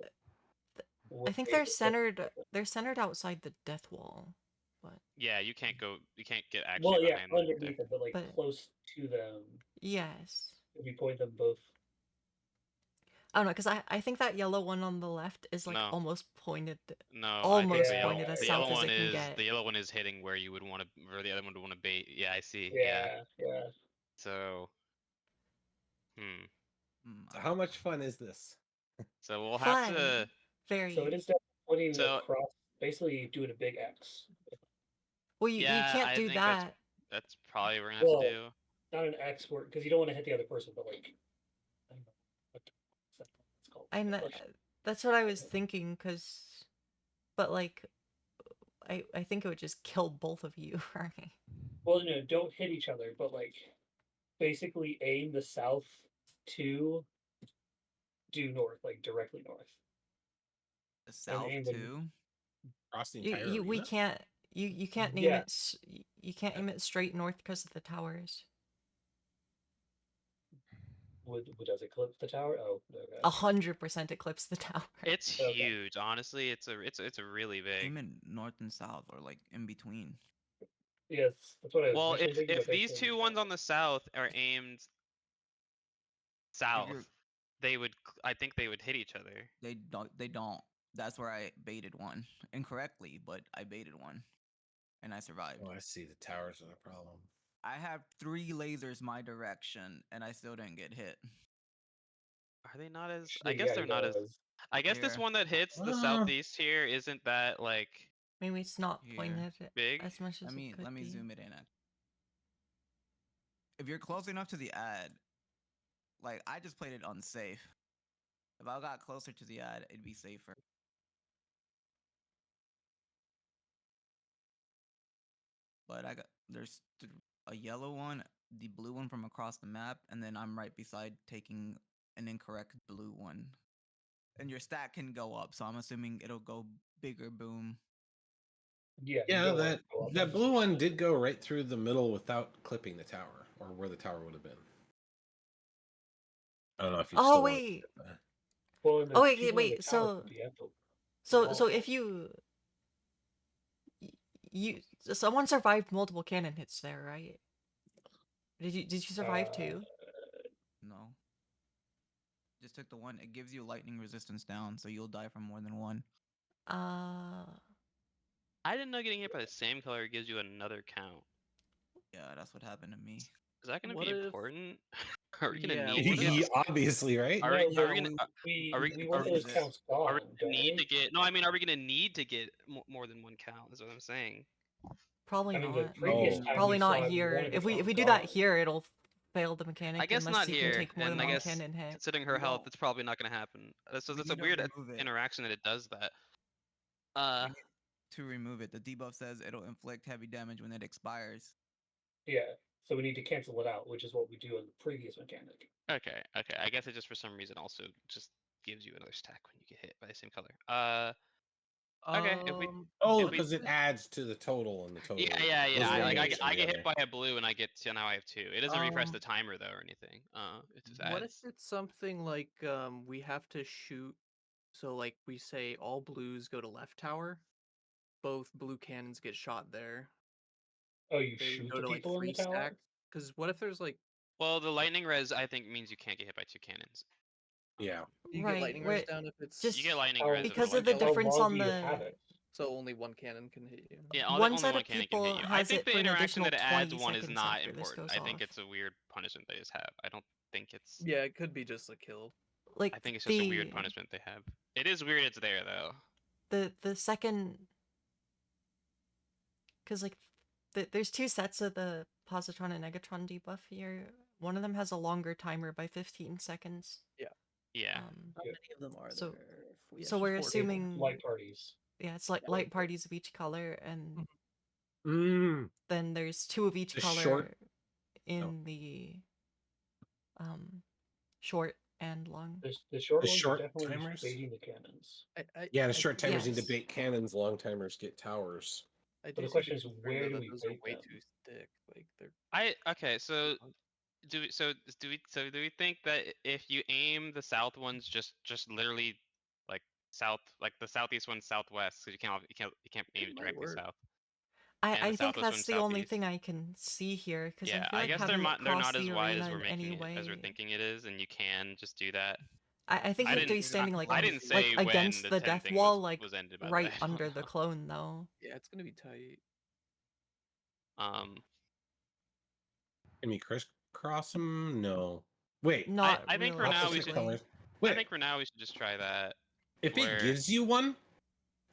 I think they're centered outside the death wall, but yeah, you can't get actually well, yeah, behind them. underneath them, but like But- close to them. yes. If we point them both. I don't know, because I think that yellow one on the left is like No. almost pointed, No, I think almost the pointed as the south yellow as one it can is get. the yellow one is hitting where you would want to, where the other one would want to bait. Yeah, I see. Yeah. So, So how much fun is this? So we'll Fun. have to. Very. So it is pointing So- across, basically doing a big X. Well, you can't do that. That's probably what we're gonna have to do. Not an X word, because you don't want to hit the other person, but like, I don't know what it's called. I know, that's what I was thinking, but like, I think it would just kill both of you, right? Well, no, don't hit each other, but like, basically aim the south to due north, like directly north. The south too. Across the entire We arena? can't. You can't aim Yeah. it. You can't aim it straight north because of the towers. Does it clip the tower? Oh, okay. 100% eclipse the tower. It's huge, honestly. It's a really big. Aim in north and south, or like in between. Yes, that's what I was Well, initially thinking, if but these two ones on the south are aimed south, I think they would hit each other. They don't. That's where I baited one incorrectly, but I baited one, and I survived. Oh, I see. The towers are the problem. I have 3 lasers my direction, and I still didn't get hit. Are they not as? Yeah, I guess they're not as. does. I guess this Here. one that hits the southeast here isn't that like Maybe it's not Here. pointed big. as much as Let me it could be. zoom it in. If you're close enough to the ad, like I just played it unsafe. If I got closer to the ad, it'd be safer. But there's a yellow one, the blue one from across the map, and then I'm right beside taking an incorrect blue one. And your stat can go up, so I'm assuming it'll go bigger boom. Yeah. Yeah, that blue one did go right through the middle without clipping the tower, or where the tower would have been. I don't know if you. Oh still wait. Well, Oh wait. So if someone survived multiple cannon hits there, right? Did you survive too? No. Just took the one. It gives you lightning resistance down, so you'll die from more than one. I didn't know getting hit by the same color gives you another count. Yeah, that's what happened to me. Is that going to What be if- important? Are we going to Yeah, need to get? Obviously, right? Are we going we want those counts gone, don't need we? to get? No, I mean, are we going to need to get more than one count? Is what I'm saying. Probably I mean, the not. previous time Probably we not saw it, we here. wanted If the we count do that gone. here, it'll fail the mechanic. I guess unless not you here, can take more and than I one guess cannon hit. considering her health, won't. it's probably not going to happen. So We that's a need to weird remove it. interaction that it does that. We need to remove it. The debuff says it'll inflict heavy damage when it expires. Yeah, so we need to cancel it out, which is what we do in the previous mechanic. Okay. I guess it just for some reason also just gives you another stack when you get hit by the same color. Okay, if we Oh, if we because it adds to the total and the total. yeah. goes I, one like way or I the get hit other. by a blue and I get now I have 2. It doesn't refresh the timer though or anything. It just What if adds. it's something like we have to shoot? So like we say all blues go to left tower, both blue cannons get shot there. Oh, you They shoot go the to like people in the 3 tower? stacks. Because what if there's like Well, the lightning res I think means you can't get hit by 2 cannons. Yeah. you Right, get lightning where- res down if it's just You get lightning How- res if it's because one of the shot. How difference long on do you the have it? so only 1 cannon can hit you. Yeah, one only set one of cannon can people hit you. I has think it the for an interaction additional that it adds 20 one is seconds not after this important. goes I think off. it's a weird punishment they just have. I don't think it's. Yeah, it could be just a kill. Like I think it's just a weird the punishment they have. It is weird it's there though. the second, because like there's 2 sets of the positron and negatron debuff here. One of them has a longer timer by 15 seconds. Yeah. How many of them are so- there? Yeah, so we're 40. assuming Light parties. yeah, it's like light parties of each color, and then there's 2 of each The color short- in the short and long. The short The ones short are definitely timers? baiting the cannons. Yeah, the short timers need to Yes. bait cannons, long timers get towers. I But do the see question is, concern, where though, do that we those are bait way them? too thick. Like they're Okay, so do we think that if you aim the south ones just literally like south, like the southeast one southwest, because you can't aim it might directly work. south. And I the think southwest that's one's the only southeast. thing I can see here, because I Yeah, feel I like guess having it they're cross not as the wide arena as we're in making any it, as we're way. thinking it is, and you can just do that. I think I you have to be didn't- standing like I didn't like say when against the the 10 death thing wall, like was ended, by the right way. I don't under the know. clone though. Yeah, it's gonna be tight. Can we crisscross them? No. Wait. Not I think for now we Opposite should. colors. I Wait. think for now we should just try that. If where- it gives you one?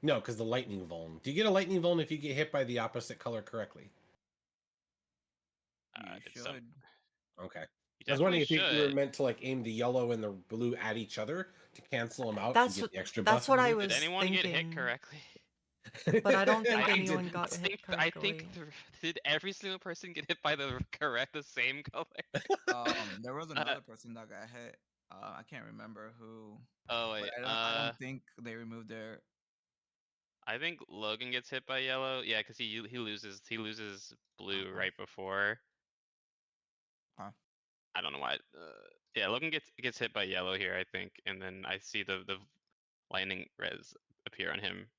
No, because the lightning vuln. Do you get a lightning vuln if you get hit by the opposite color correctly? You it's some- should. Okay. You I was wondering if definitely you were should. meant to like aim the yellow and the blue at each other to cancel them out That's and what- get the extra that's buff. what I Did was anyone get hit thinking. correctly? But I don't think I anyone didn't. got hit I correctly. think did every single person get hit by the same color? There was another person that got hit. I can't remember who. Oh But wait. I don't think they removed their. I think Logan gets hit by yellow. Yeah, because he loses blue Uh-huh. right before. Huh. I don't know why. Yeah, Logan gets hit by yellow here, I think, and then I see the lightning res appear on him.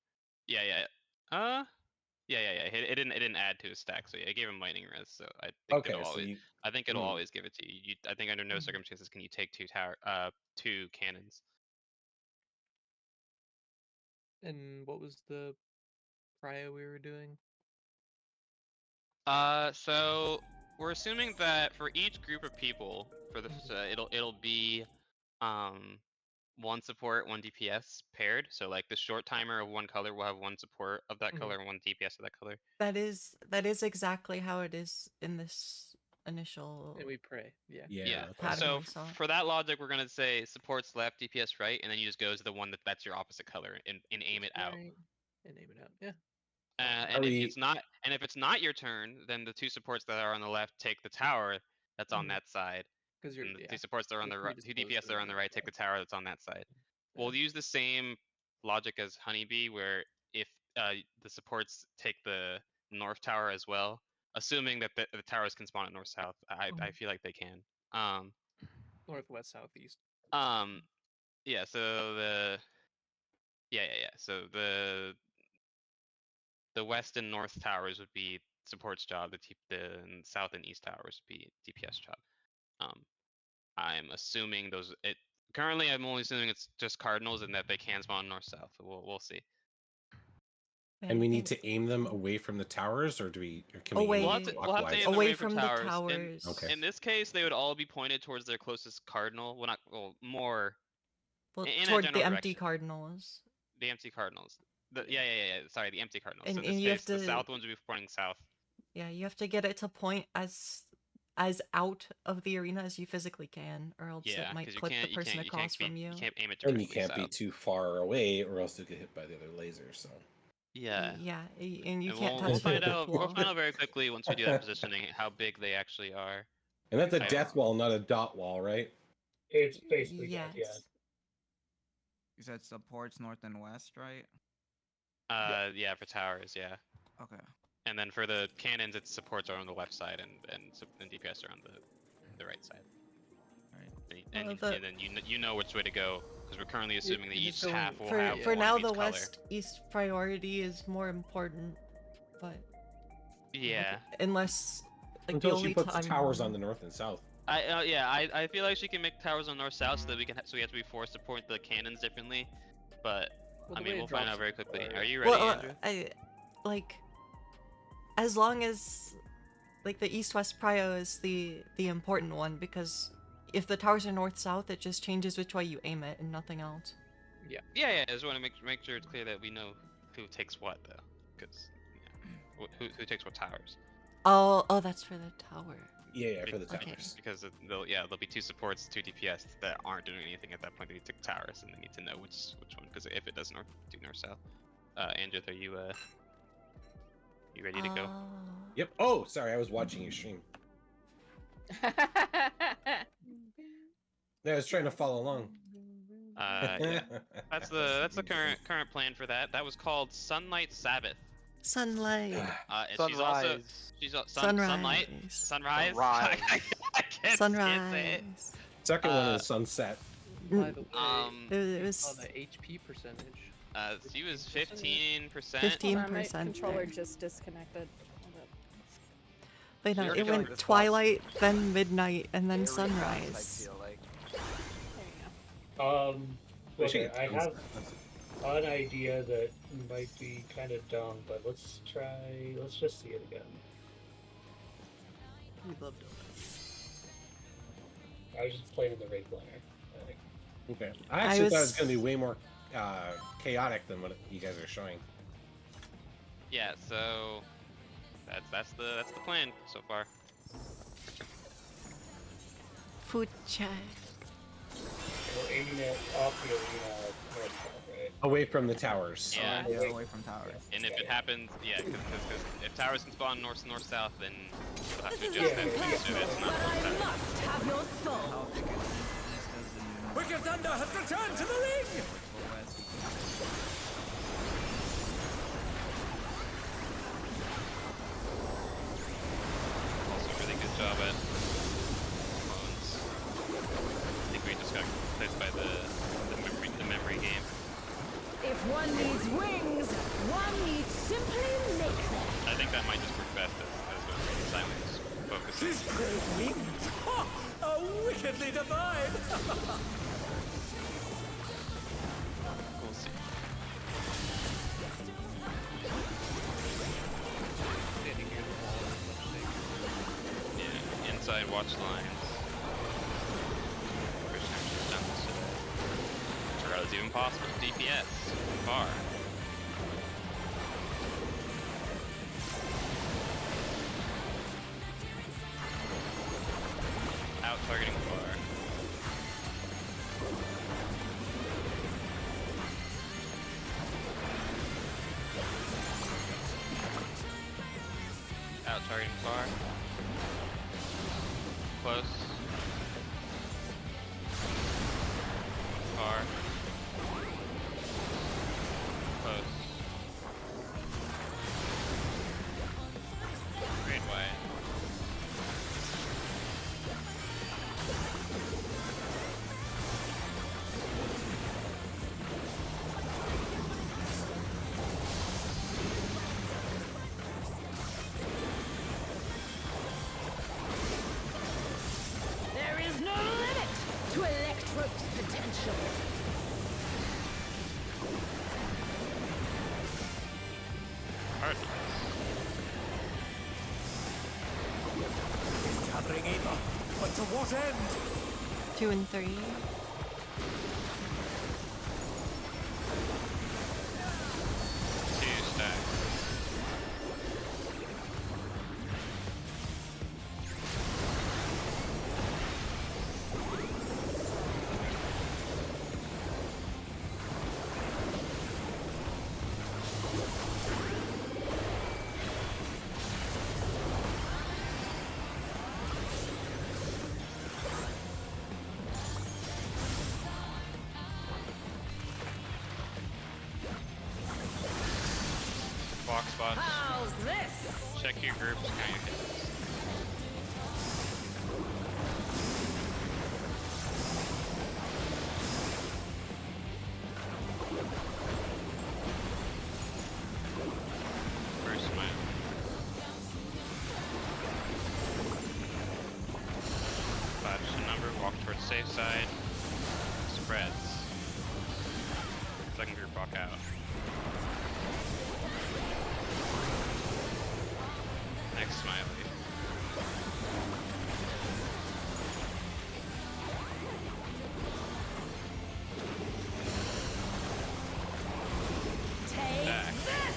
Yeah. It didn't add to his stack, so yeah, I gave him lightning res. So I think Okay, it'll so always. you, I think it'll always give it to you. I think under no circumstances can you take 2 cannons. And what was the prio we were doing? So we're assuming that for each group of people, for the it'll be, 1 support, 1 DPS paired. So like the short timer of one color will have 1 support of that color and 1 DPS of that color. That is exactly how it is in this initial. And we pray. Yeah. Yeah. pattern So we saw. for that logic, we're gonna say supports left, DPS right, and then you just go to the one that's your opposite color and aim it out. Right. And aim it out. Yeah. And if it's not your turn, then the 2 supports that are on the left take the tower that's on that side. Because you're And the yeah, 2 supports that are on you're the right, 2 predisposed DPS to that are on the right take the tower that's on that side. We'll use the same logic as Honeybee, where if the supports take the north tower as well, assuming that the towers can spawn at north south, I feel like they can. northwest, southeast. Yeah. So So the west and north towers would be support's job. The south and east towers would be DPS job. I'm assuming currently I'm only assuming it's just cardinals and that they can spawn north south. We'll see. and we need to aim them away from the towers, or can we? Away- aim We'll them have to clockwise? aim them Away away from the towers. Okay. In this case, they would all be pointed towards their closest cardinal. More. Well, in a toward general the empty direction. Cardinals. The empty cardinals. Yeah. Sorry, the empty cardinals. And- So in this and you have case, the to- south ones would be pointing south. Yeah, you have to get it to point as out of the arena as you physically can, or else Yeah, it might 'cause you clip the can't- person across from you. You can't aim it And directly you can't be south. too far away, or else you'll get hit by the other laser. So. Yeah. Yeah, and you And can't we'll touch find the out. wall. We'll find out very quickly once we do that positioning how big they actually are. And that's a I- death wall, not a dot wall, right? It's basically Yes. death, yeah. You said supports north and west, right? Yeah, for towers, yeah. Okay. And then for the cannons, its supports are on the left side, and DPS are on the right side. Right. And the- then you know which way to go, because we're currently assuming that you're each just half going- will have For one now, of each the color. west-east priority is more important, but Yeah. unless like Until the she only puts time towers on the north and south. I feel like she can make towers on north south so that we can so we have to be forced to point the cannons differently, but Well, I the mean way it we'll find drops out very is quickly. better. Are you ready, well, Andrew? I like as long as like the east-west prio is the important one, because if the towers are north-south, it just changes which way you aim it and nothing else. Yeah. I just want to make sure it's clear that we know who takes what though, because who takes what towers. Oh, that's for the tower. Yeah, for the Okay. towers. Because there'll be 2 supports, 2 DPS that aren't doing anything at that point. They need to take towers, and they need to know which one. Because if it does do north south, Andrew, are you ready to go? Yep. Oh, sorry, I was watching your stream. Yeah, I was trying to follow along. Yeah. That's the current plan for that. That was called Sunlight Sabbath. Sunlight. And she's also sunlight. Sunrise. Sunrise. I can't say it. Sunrise. Second one is sunset. By the way, It on was the HP percentage. She was 15%. 15%. Hold on, my controller there. just disconnected. Hold up. But no, You're it killing went this boss. twilight, then midnight, and then Very fast, I sunrise. feel like. There you go. Okay, I have an idea that might be kind of dumb, but let's just see it again. We'd love to. I was just playing in the raid planner. Okay. I actually thought it was going to be way more chaotic than what you guys are showing. Yeah. So that's the plan so far. Food check. We're aiming it off the arena north south, right? Away from the towers. Yeah. Yeah, away from towers. And if it happens, because if towers can spawn north south, then we'll have to adjust that so that it's not But I north must have your soul. How big is east as in Wicked Thunder has returned to the ring! or west? Also, really good job at clones. I think we just got replaced by the memory game. If one needs wings, one needs simply make them. I think that might just work best as silence focusing. His great wings! Ha! Are wickedly divine! We'll see. Standing near the wall is much safer. Yeah, inside watch lines. First time she's done this today. Sure, it's even possible. DPS. Far. Out targeting far. Out targeting far. Close. Far. Close. Great way. There is no limit to Electro's potential. Hard. Gathering Ava, but to what end? 2 and 3. Two stacks. spots. How's this? Check your groups, count your hits. First smile. Five's the number, walk towards safe side. Spreads. Second group walk out. Next smiley. Take Back. this!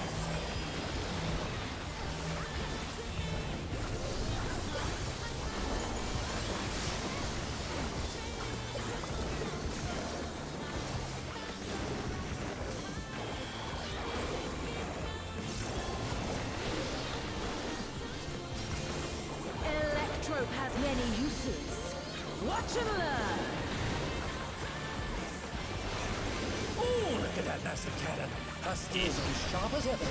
Electrope has many uses. Watch and learn. Oh, look at that massive cannon. Her steers are as sharp as ever.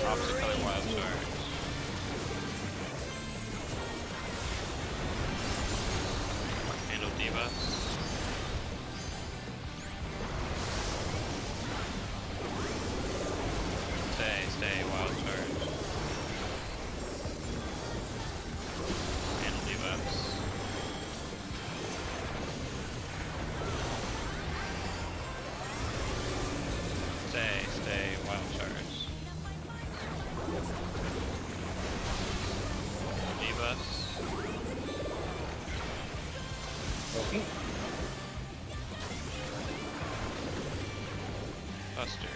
Opposite color wild stars. Handle debuffs. Stay, wild stars. Handle debuffs. Stay, wild stars. Debuffs. Okay. Buster.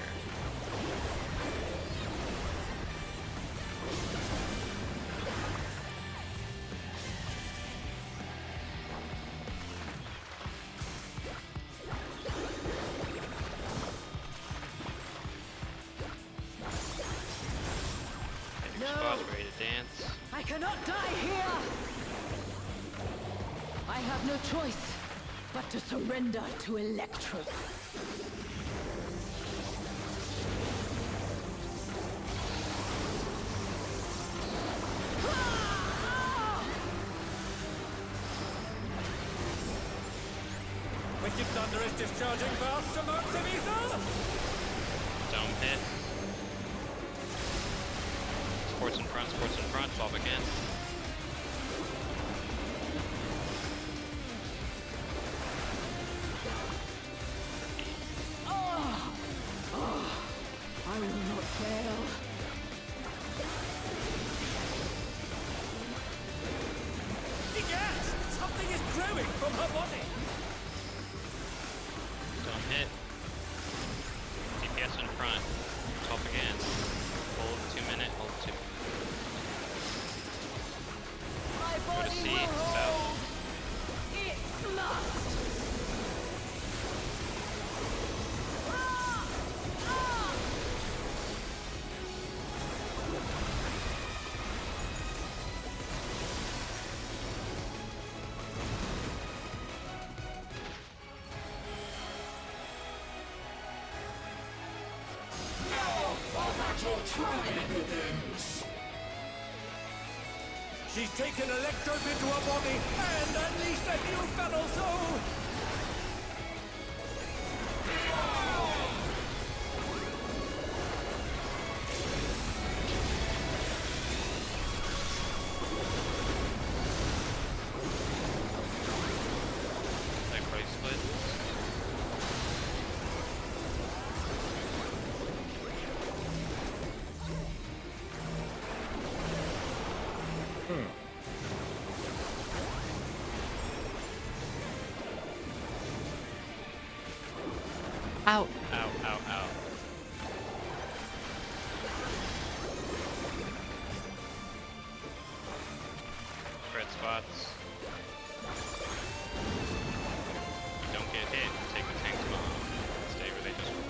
Take your spots, ready to dance. I cannot die here! I have no choice but to surrender to Electrope. Wicked Thunder is discharging vast amounts of ether! Dome hit. Sports in front, swap again. I will not fail. Egad! Something is growing from her body! Dome hit. DPS in front. Swap again. Hold 2 minute, hold 2. My Go to body C, will south. hold. It must. She's taken Electrope into her body and unleashed a new fellow soul! Necroid split. Ow. Ow, ow, ow. Spread spots. Don't get hit. Take the tank bomb. Stay where they just were.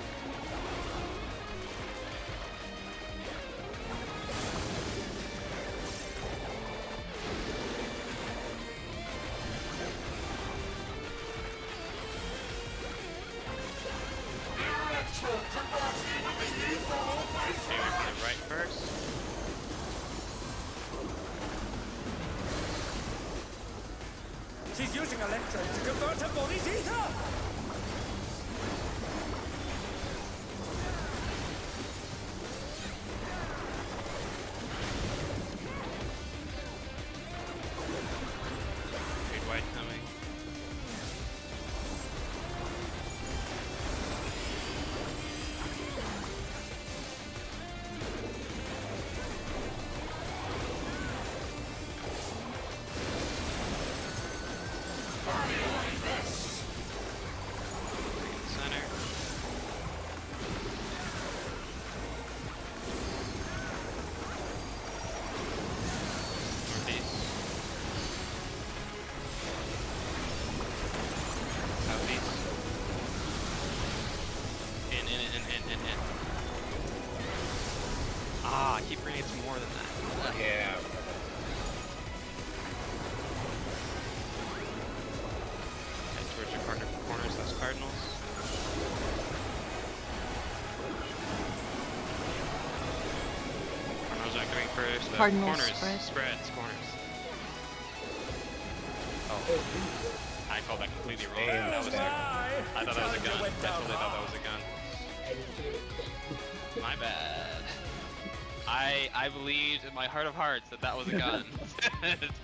She's using electrodes to convert her body's ether! Trade white coming. Center. Northeast. Southeast. In. Ah, I keep bringing it to more than that. Yeah. Head towards your corners, those Cardinals. Cardinals are going first. Cardinals corners, spread. spreads, corners. Oh. I called that completely wrong. Damn, That was a, I thought that was a gun. I totally thought that was a gun. I did too. My bad. I believed in my heart of hearts that that was a gun.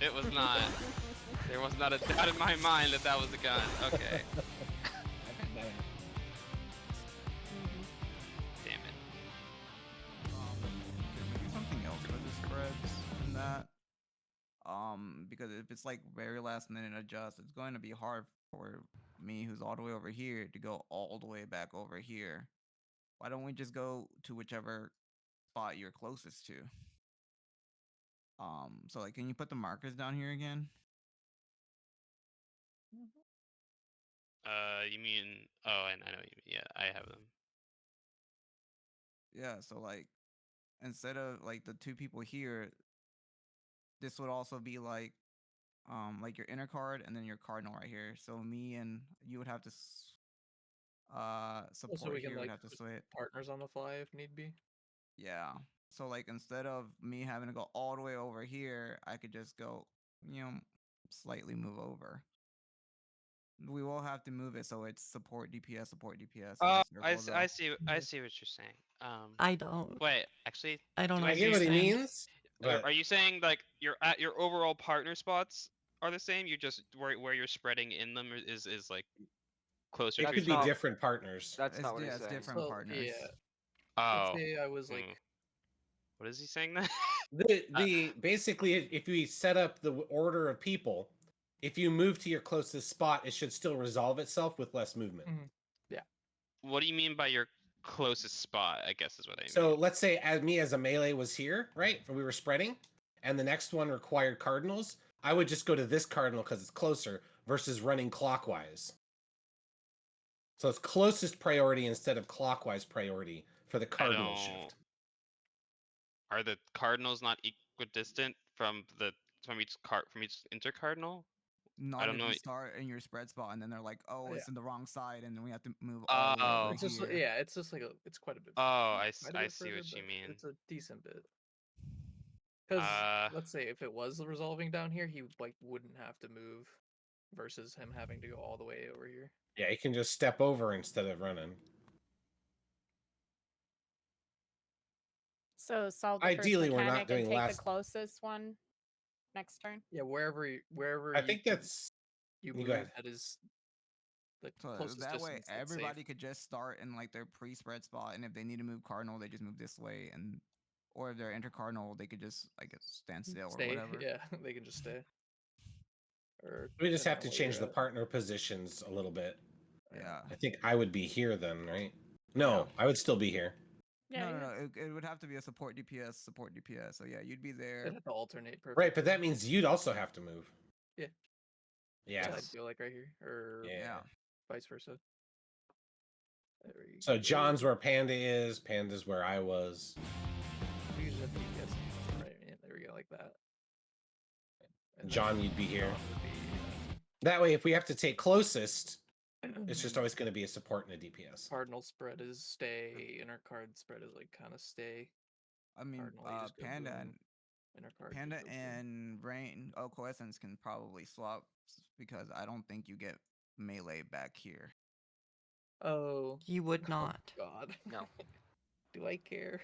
It was not. There was not a doubt in my mind that that was a gun. Okay. Damn it. Can we do something else for the spreads and that? Because if it's like very last minute adjust, it's going to be hard for me, who's all the way over here, to go all the way back over here. Why don't we just go to whichever spot you're closest to? So like, can you put the markers down here again? You mean? Oh, I know what you mean. Yeah, I have them. Yeah, so like, instead of like the two people here, this would also be like your inner card and then your cardinal right here. So me and you would have to support So we can here, would like have to put switch. partners on the fly if need be. Yeah. So like, instead of me having to go all the way over here, I could just go, slightly move over. We will have to move it so it's support DPS, support DPS. in Oh, a circle, though. I see what you're saying. I don't. Wait, actually, I don't do know I what I get you're what he saying. means, but Are you saying like your overall partner spots are the same? You just where you're spreading in them is like closer it to could each be other? different partners. That's not what Yeah, he's it's saying. different So partners. yeah, Oh, let's say I was like, what is he saying then? The basically, if we set up the order of people, if you move to your closest spot, it should still resolve itself with less movement. yeah. What do you mean by your closest spot? I guess is what I mean. So let's say as a melee was here, right? We were spreading, and the next one required cardinals. I would just go to this cardinal because it's closer versus running clockwise. So it's closest priority instead of clockwise priority for the cardinal shift. Are the cardinals not equidistant from each intercardinal? Not I don't if know. you start in your spread spot and then they're like, oh, Yeah. it's in the wrong side, and then we have to move all the way over Oh. It's just here. yeah, it's just like it's quite a bit. Oh, I quite a bit see further, what you but mean. It's a decent bit. Because let's say if it was resolving down here, he like wouldn't have to move, versus him having to go all the way over here. Yeah, you can just step over instead of running. So solve the Ideally, first we're not mechanic doing and take last- the closest one next turn. Yeah, wherever I think that's you you move, go ahead. that is the So closest that way, distance that's everybody safe. could just start in like their pre-spread spot, and if they need to move cardinal, they just move this way, and or if they're intercardinal, they could just, I guess, stand still or Stay, whatever. yeah, they can just stay. Or We just have depending to on where change you're the at. partner positions a little bit. Yeah. I think I would be here then, right? No, I would still be here. Yeah, No. It would have to be a support DPS, support DPS. So yeah, you'd be there. They'd have to alternate perfectly. Right, but that means you'd also have to move. Yeah. Yeah. So I'd go like right here, or Yeah. vice versa. There we So go. John's where Panda is. Panda's where I was. We usually have DPS right in. There we go, like that. And John, then you'd be here. John would be, That way, if we have to take closest, it's just always going to be a support and a DPS. Cardinal spread is stay. Inner card spread is like kind of stay. I mean, Cardinal, you just go Panda boom. and inner card. Panda and Brain Coessence can probably swap because I don't think you get melee back here. Oh. You would not. Oh, God. No. Do I care?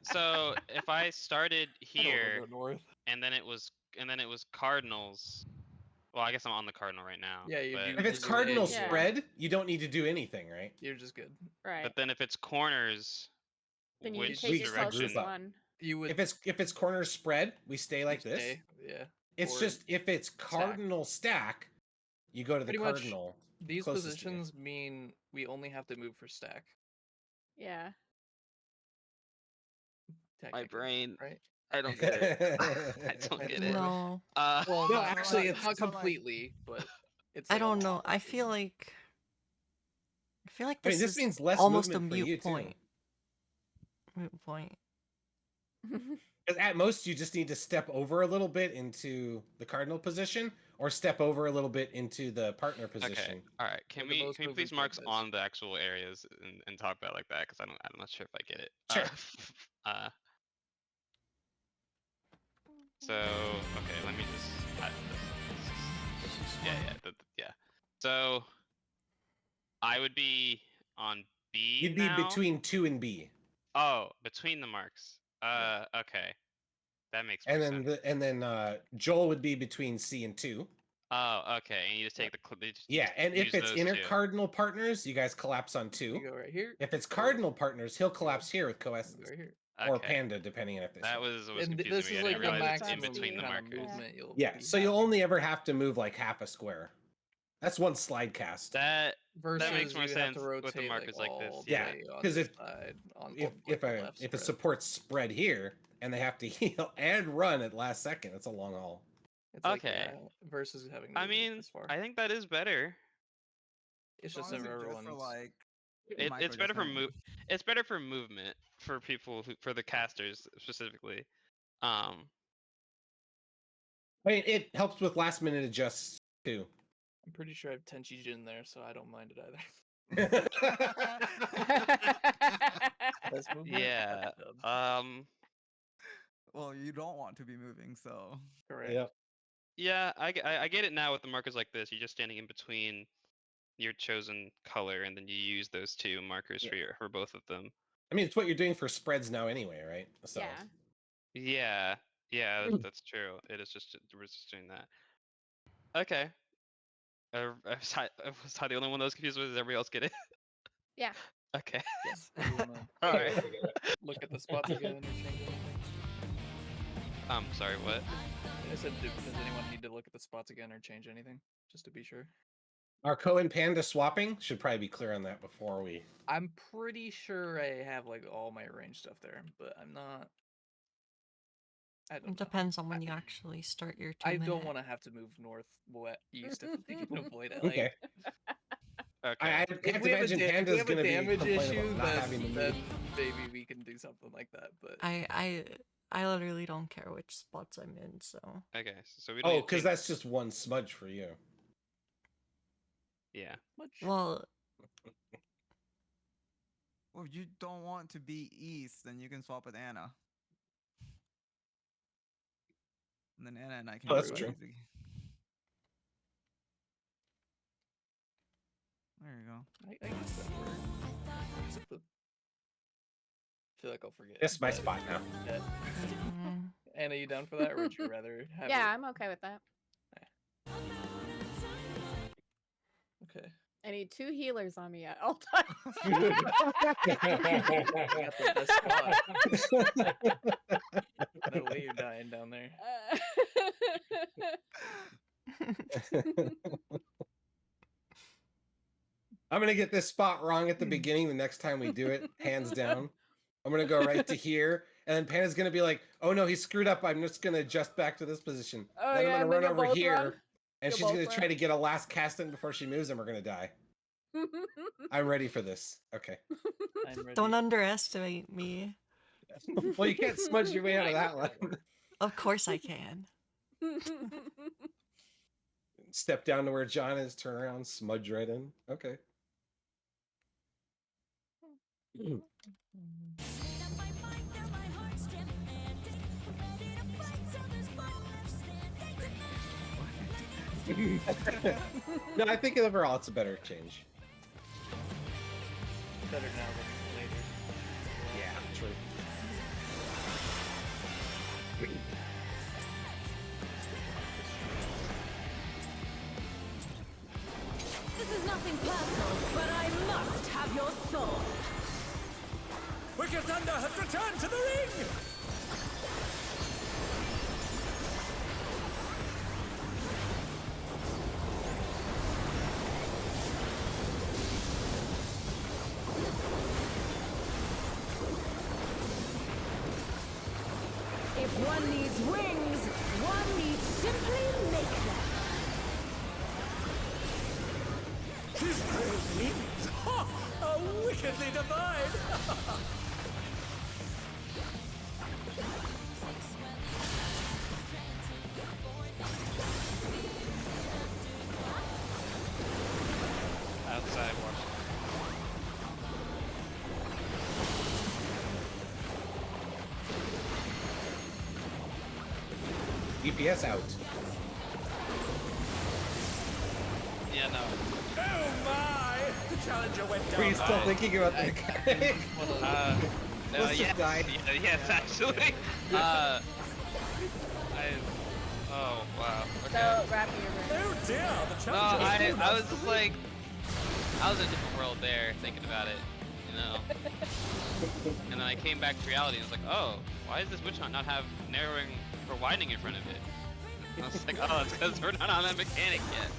So if I started I don't here wanna go north. and then it was Cardinals. Well, I guess I'm on the Cardinal right now. Yeah, you but, do. If it's just do cardinal A. spread, you don't need to do anything, right? You're just good. Right. But then if it's corners, Then you which take your direction? closest one. You would. If it's corners spread, we stay like this. stay, yeah. It's Or just if it's cardinal stack, you go to the Pretty much, cardinal. these closest to you. positions mean we only have to move for stack. Yeah. My brain. Right? I don't get it. I don't get it. No. Well, No, not, actually, not, it's not so, like- completely, but it's. I like a don't know. lot. I feel like I mean, this this is means less almost a movement for you, mute too. point. Mute point. Because at most, you just need to step over a little bit into the cardinal position, or step over a little bit into the partner position. Okay. All right. Can the we most please movement mark like this. on the actual areas and talk about it like that? Because I'm not sure if I get it. Sure. So okay, let me just. Yeah. So I would be on B. You'd be now? between 2 and B. Oh, between the marks. Okay. That makes more And then sense. Joel would be between C and 2. Oh, okay. And you just take the Yeah, and if use it's those inner two. cardinal partners, you guys collapse on 2. You go right here. If it's cardinal partners, he'll collapse here with You coessence. go right here. Or Okay. Panda, depending on if they That swap. was And confusing this me. is I like didn't the realize it's in maximum between the kind of markers. movement you'll Yeah, be so you'll having. only ever have to move like half a square. That's one slide cast. That Versus makes more you have sense to with rotate the markers like this. all the Yeah, way on 'cause this if- side, on if like the a left if it spread. supports spread here and they have to heal and run at last second, that's a long haul. It's like, Okay. versus having to I move like mean, this far. I think that is better. It's just honestly never just everyone's. for like It's better for micro-adjustment. It's better for movement for people for the casters specifically. I mean, it helps with last minute adjusts too. I'm pretty sure I have Tenchi Jin there, so I don't mind it either. Best movement? Yeah. Dub. Well, you don't want to be moving, so. Correct. Yep. Yeah, I get it now with the markers like this. You're just standing in between your chosen color, and then you use those two markers for both of them. I mean, it's what you're doing for spreads now anyway, right? So. Yeah. Yeah, that's true. It is just we're just doing that. Okay. Was I the only one that was confused? Does everybody else get it? Yeah. Okay. Yes. Do you wanna All right. look at the spots again or change anything? Sorry, what? I said, does anyone need to look at the spots again or change anything? Just to be sure. Our Ko and Panda swapping should probably be clear on that before we. I'm pretty sure I have like all my range stuff there, but I'm not. I don't It depends on when you actually start your 2 I minute. don't want to have to move north, east if we can avoid it. Okay. Okay. I have If to we have a, imagine if we Panda's have going a to be damage complaining issue, about not having to then move. maybe we can do something like that. But I literally don't care which spots I'm in, so. Okay, so we don't. Oh, need to because change- that's just one smudge for you. Yeah. Well, Well, if you don't want to be east, then you can swap with Anna. And then Anna and I can Oh, that's do it true. easy. There you go. I guess that works. Except I feel like I'll forget. It's my but- spot now. Yeah. mm, Anna, you down for that, or would you rather have? Yeah, I'm okay with that. Okay. I need 2 healers on me at all times. You got the best spot. No way you're dying down there. I'm gonna get this spot wrong at the beginning. The next time we do it, hands down. I'm gonna go right to here, and then Panda's gonna be like, "Oh no, he screwed up. I'm just gonna adjust back to this position." Oh, then yeah, I'm and gonna then run you'll over both here, run. and You'll she's gonna both try run. to get a last cast in before she moves, and we're gonna die. I'm ready for this. Okay. I'm ready. don't underestimate me. Well, you can't smudge your way out of that one. Of course I can. Step down to where John is, turn around, smudge right in. Okay. No, I think overall it's a better change. Better now than later. Yeah, true. This is nothing personal, but I must have your soul. Wicked Thunder has returned to the ring! If one needs wings, one needs simply make them. His great wings! Ha! Are wickedly divine! Outside, watch. DPS out. Yeah, no. Oh my! The challenger went down. Are you still thinking about that guy? No, Let's just die. Yes, actually. Oh, wow. Okay. So, wrap your brain. Oh dear, the No, challenger I was just like, I was in a different world there, thinking about it, you know. And then I came back to reality and was like, oh, why does this witch hunt not have narrowing or widening in front of it? And I was like, oh, it's because we're not on that mechanic yet.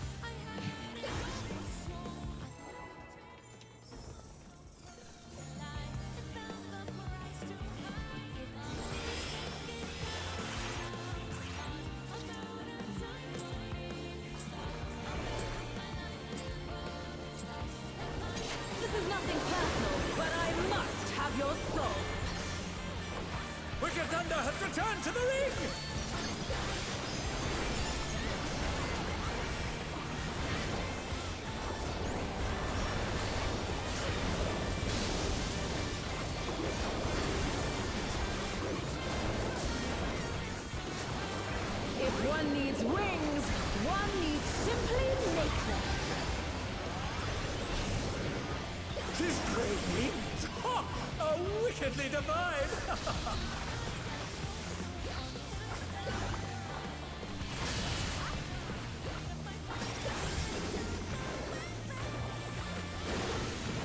This is nothing personal, but I must have your soul. Wicked Thunder has returned to the ring! If one needs wings, one needs simply make them. His great wings! Ha! Are wickedly divine!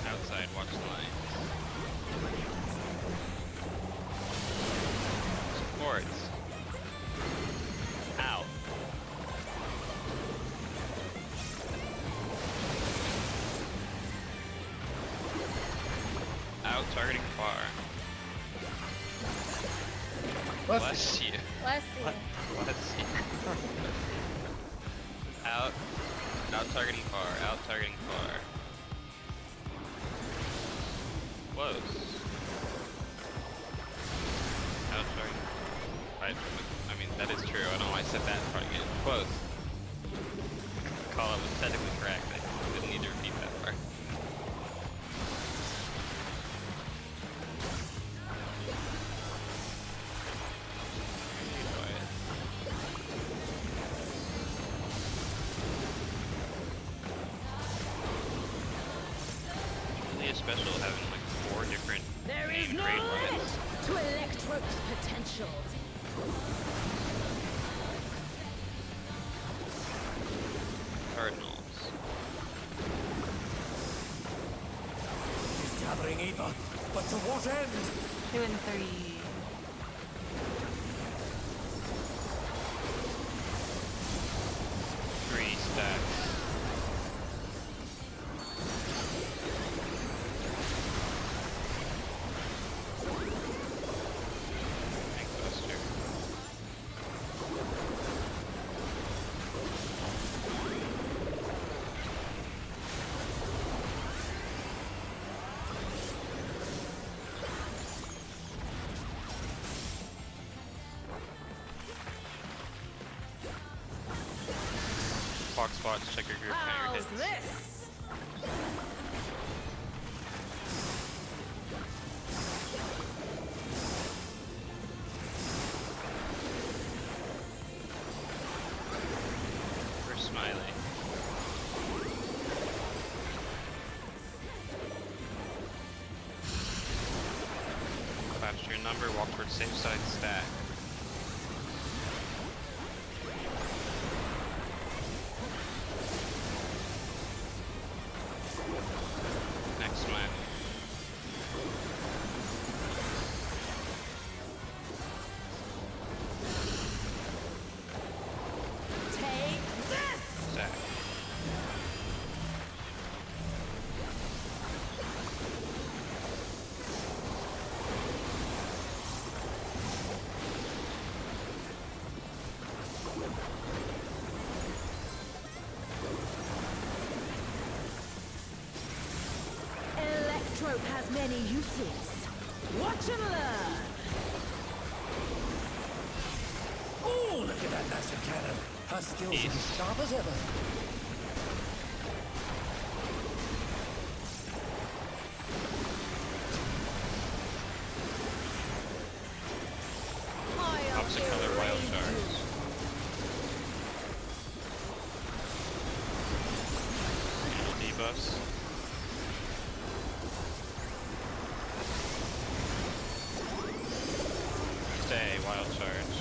Outside, watch the line. Supports. Out. Out, targeting far. Bless you. Bless you. Bless you. Out. Out targeting far. Out targeting far. Close. Out targeting. I mean, that is true. I don't know why I said that in front again. Close. Call it was technically correct. I didn't need to repeat that part. Really a special having like 4 different There is name no trade limit rights. to Electro's potential. Cardinals. He's gathering ether, but to what end? 2 and 3. 3 stacks. Buster. Fox spots, check your group, count your How's hits. this? Watch your number, walk towards safe side stack. Next one. Take this! Stack. Electrope has many uses. Watch and learn. Oh, look at that massive cannon. Her skills are as sharp as ever. Opposite color wild shards. Handle debuffs. Stay, wild charge.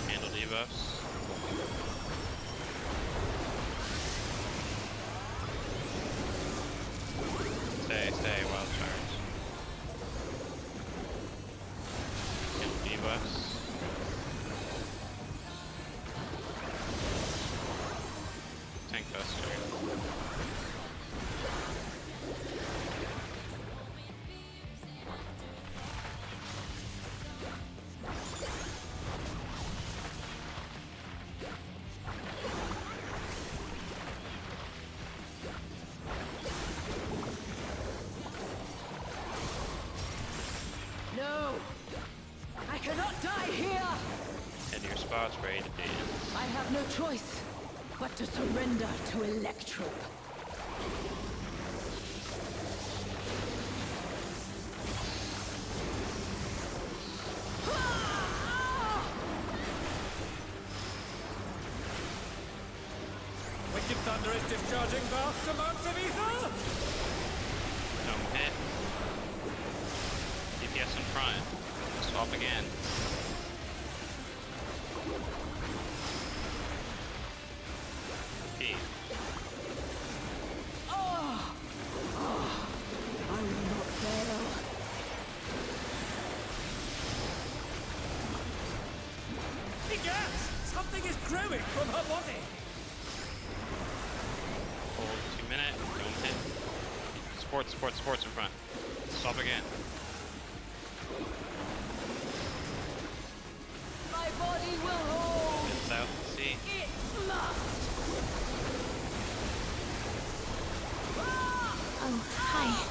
Handle debuffs. Stay, wild charge. Handle debuffs. Tank buster. No! I cannot die here! Head to your spots, ready to dance. I have no choice but to surrender to Electrope. Wicked Thunder is discharging vast amounts of ether! Don't hit. DPS in front. Swap again. P. I will not fail. Egad! Something is growing from her body! Hold 2 minutes. Don't hit. Sports in front. Swap again. My body will hold. Hit south and C. It must. Oh, hi.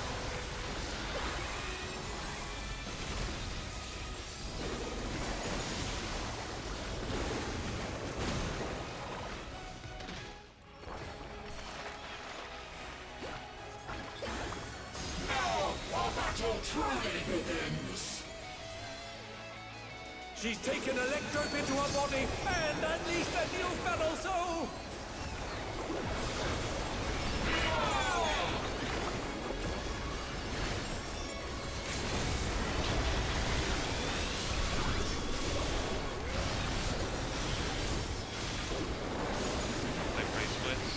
She's taken Electrope into her body and unleashed a new battle soul! Like bracelets.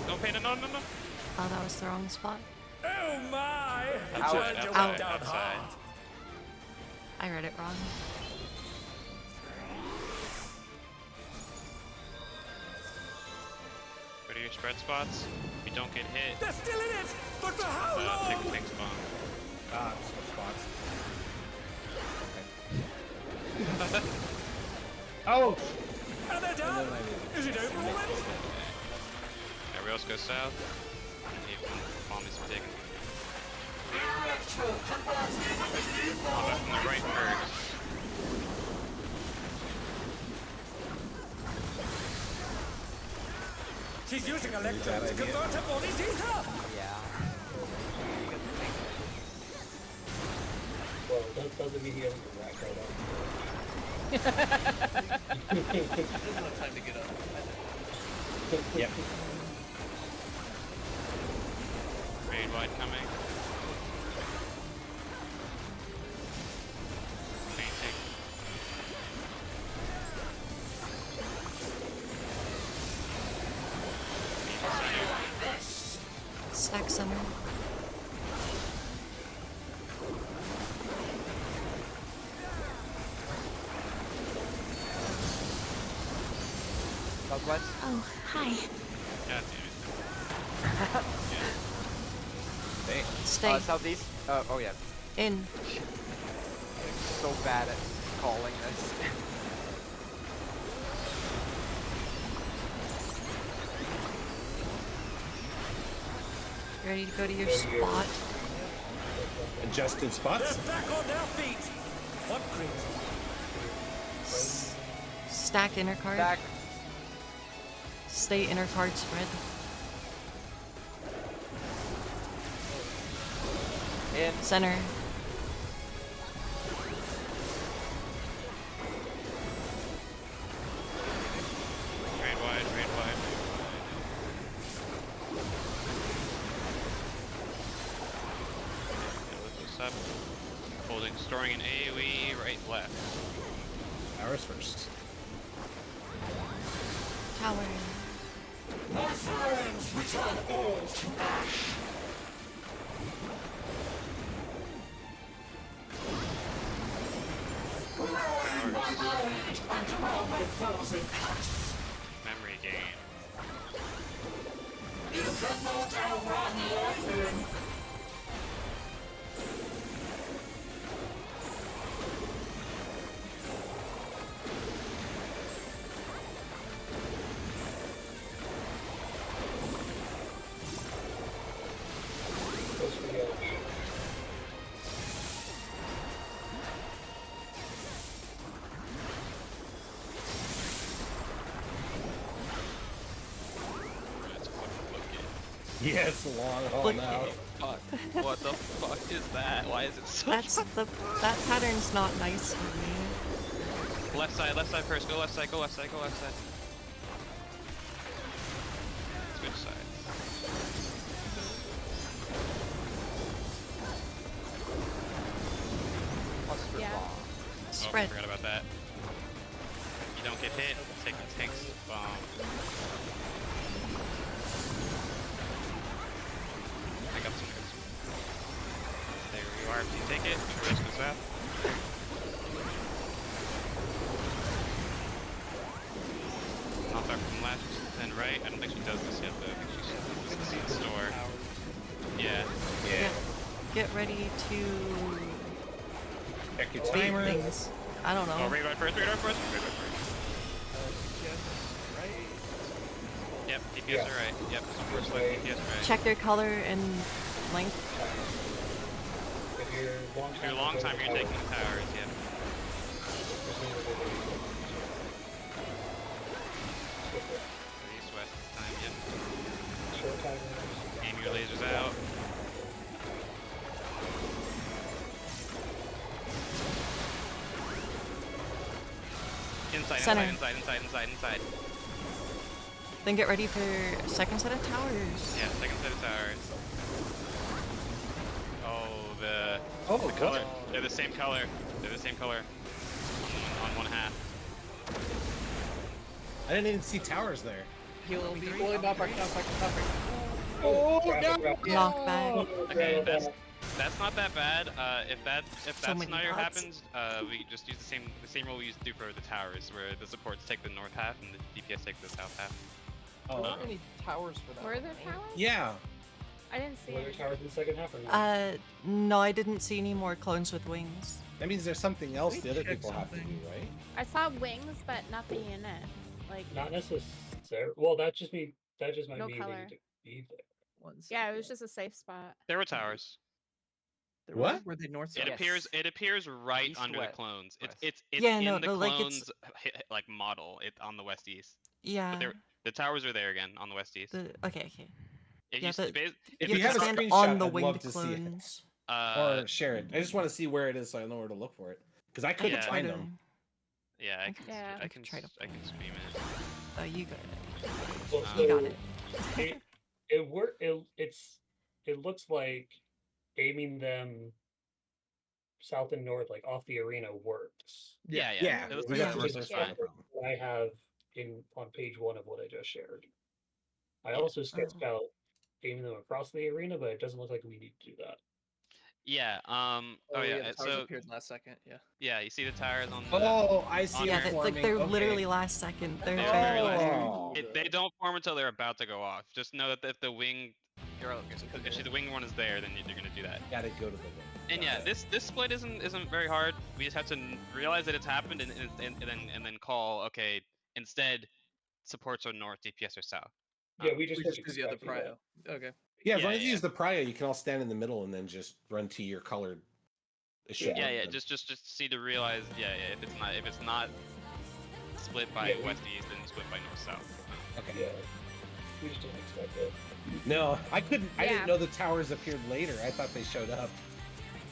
Don't pay no. Oh, that was the wrong spot. Oh my! Ouch. Turned your Ouch. weight down Outside. hard. I read it wrong. Go to your spread spots. If you don't get hit, They're still in it! But for how take long? a tank spawn. Switch spots. Okay. Oh! And they're done! And then I did- Is it over already? Everybody else go south. Even Palmy's taking. Combat from the right first. She's using Electrope Bad to idea. convert her body's ether! Yeah. doesn't mean he doesn't get wrecked right He doesn't have time to get up. Yep. Raid wide coming. Painting. Stack center. Southwest. Oh, hi. God damn it. Hey. Stay. Southeast. Oh yeah. In. I'm so bad at calling this. You ready to go to your spot? Adjusted spots. They're back on their feet. What great. Stack inner card. Back. Stay inner card spread. In. Center. Raid wide, raid wide, raid wide. Yeah, lift this up. Holding, storing an AoE, right, left. Ours first. Tower. My friends, return all to ash. Memory gain. Close for the edge. That's fucking looking. Yeah, it's a long haul Look- now. Fuck. What the fuck is that? Why is it so That's that pattern's not nice for me. left side first, go left side, go left side, go left side. Switch sides. Cluster Yeah. bomb. Spread. Oh, forgot about that. You don't get hit, take the tank's bomb. I got some notes. There you are, if you take it, traverse the south. Not back from left, then right. I don't think she does this yet though. I think she's in the store. Yeah. Yeah. Get ready to Check your beat timer. things. I don't Oh, know. radar first, radar first, radar first. Right. Yep, DPS Yes. are right. Yep, support select Right. DPS right. Check their color and length. If you're long If you're long time, you're taking the towers, yep. East, west this time, yep. Short timers. Aim your lasers out. Inside, Center. inside. Then get ready for second set of towers. Yeah, second set of towers. Oh, the Oh, color. They're the same color. They're the same color. On one half. I didn't even see towers there. He'll be fully not back down, back down. Oh, Lock back. Okay, that's not that bad. If that's many scenario dots. happens, we just use the same rule we used to do for the towers, where the supports take the north half and the DPS take the south half. There Oh. weren't any towers for that. Were there right? towers? Yeah. I didn't see Were there any. towers in the second half or not? No, I didn't see any more clones with wings. That means there's something else We the other checked people have to do, something. right? I saw wings, but nothing in it. Like, Not necessarily. Well, that just might No mean color. they need to be there. One yeah, it was second. just a safe spot. There were towers. There What? Were they north It south? appears. It appears right East, under the west, clones. west. It's Yeah, in no, the no, like, it's- clones like model. It on the west east. Yeah. But the towers are there again on the west east. Okay. It Yeah, used to the- be- If You you have have to a stand screenshot, on the I'd love winged to see it. clones. Or share it. I just want to see where it is so I know where to look for it. Because I couldn't Yeah. find them. Yeah, I can. Yeah. I can. Try to I can stream it. Oh, you got it. Well, You got so it. it looks like aiming them south and north, like off the arena, works. Yeah. Yeah, It looks we like got it the works resource fine. finder problem. What I have on page 1 of what I just shared. I also sketched Oh. out aiming them across the arena, but it doesn't look like we need to do that. Yeah. Oh, yeah. the towers So appeared last second. Yeah. yeah, you see the tires on the. Oh, I see. on Yeah, there. like they're literally last second. They're They're very very last. They don't form until they're about to go off. Just know that if the wing, Okay, if the wing one is there, then you're gonna do that. Gotta go to the wing. And yeah, this split isn't very hard. We just have to realize that it's happened and then call, okay, instead supports are north, DPS are south. Yeah, we just We just do the other prio. Okay. Yeah, as Yeah, long as you yeah. use the prio, you can all stand in the middle and then just run to your colored. It should Yeah, work yeah. then. Just see to realize, yeah. If it's not split by west east, then split by north south. Okay. Yeah, we just didn't expect it. No, I couldn't. I Yeah. didn't know the towers appeared later. I thought they showed up.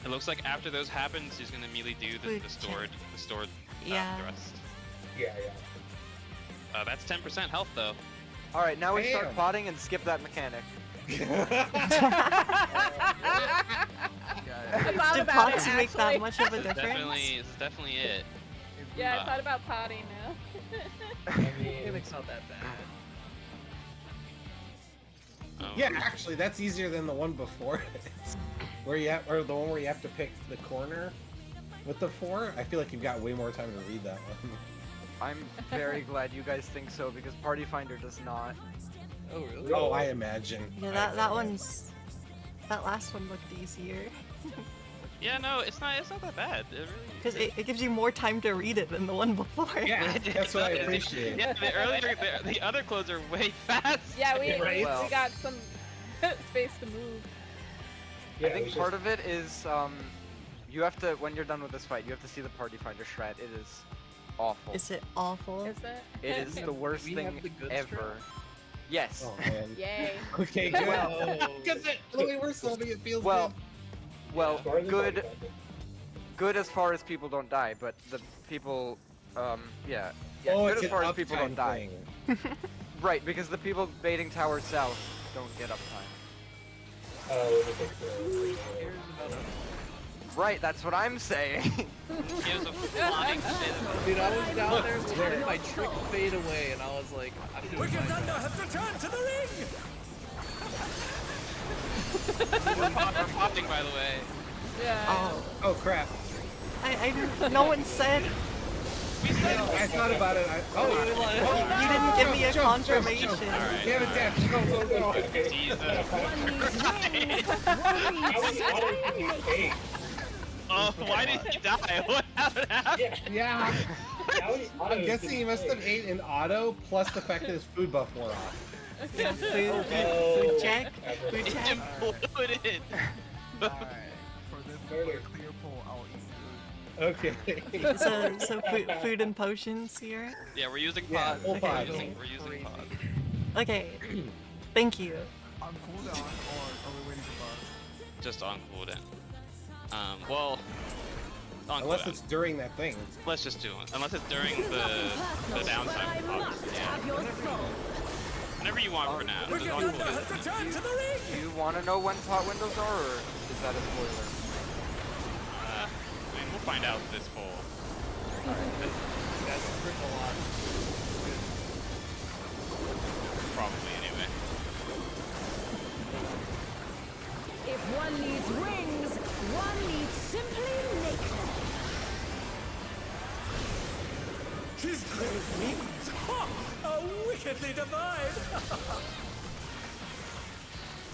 It looks like after those happens, he's gonna immediately do the stored Yeah. thrust. Yeah. That's 10% health though. All right, now we start Damn. plotting and skip that mechanic. I thought Did about it, pots make that actually. much of a This is difference? this is definitely it. Yeah, I thought about potting now. I mean, Mechanic's not that bad. Yeah, actually, that's easier than the one before. Where you have, or the one where you have to pick the corner with the 4. I feel like you've got way more time to read that one. I'm very glad you guys think so because Party Finder does not. Oh really? Oh, I imagine. Yeah, that last one looked easier. Yeah, no, it's not that bad. It really. Because it gives you more time to read it than the one before. Yeah, that's what I appreciate. Yeah, the other clothes are way fast. Yeah, we Well- got some space to move. yeah, I think it was part just- of it is you have to, when you're done with this fight, you have to see the Party Finder shred. It is awful. Is it awful? Is it? It is the worst We thing have the good ever. Yes. Oh man. Yay. Okay, good. Well- Because the way we're solving it feels Well, good. well, As far as the good. Party Finder. Good as far as people don't die, but the people, yeah, Oh, good it's as an far as people uptime don't die. thing. Right, because the people baiting Tower South don't get uptime. Oh, if it's Cares about Right, that's what I'm saying. Gives a flying shit. Dude, I was down Look, there it's looking there. at my trick fade away, and I was like, I'm doing Wicked my Thunder job. has returned to the ring! We're popping, by the way. Yeah. Oh, Oh crap. no one said. I thought about it. You didn't give me a jump, jump, confirmation. jump. Alright. Damn it, Dad. Go, go, go. Jesus. One needs wings. One how needs many autos did you take? Oh, why did he die? What happened? Yeah, Yeah. how many autos I'm did guessing you he must take? have ate an auto plus the fact that his food buff wore off. Yeah, food Oh. check. Food It check. imploded. Alright, for this Murder. clear poll, I'll eat food. Okay. So food and potions here. Yeah, we're using Yeah, pods. full pods. We're using pods. Okay. Thank you. On cooldown, or are we waiting for bugs? Just on cooldown. Well, on Unless cooldown. it's during that thing. Let's just do it. Unless it's during the downtime. Obviously, yeah. Whenever you want for now. Just Wicked on Thunder has cooldown. returned to the ring! Do you want to know when pot windows are, or is that a spoiler? I mean, we'll find out this poll. That's trick a lot. Probably anyway. If one needs wings, one needs simply naked. His great wings! Ha! Are wickedly divine!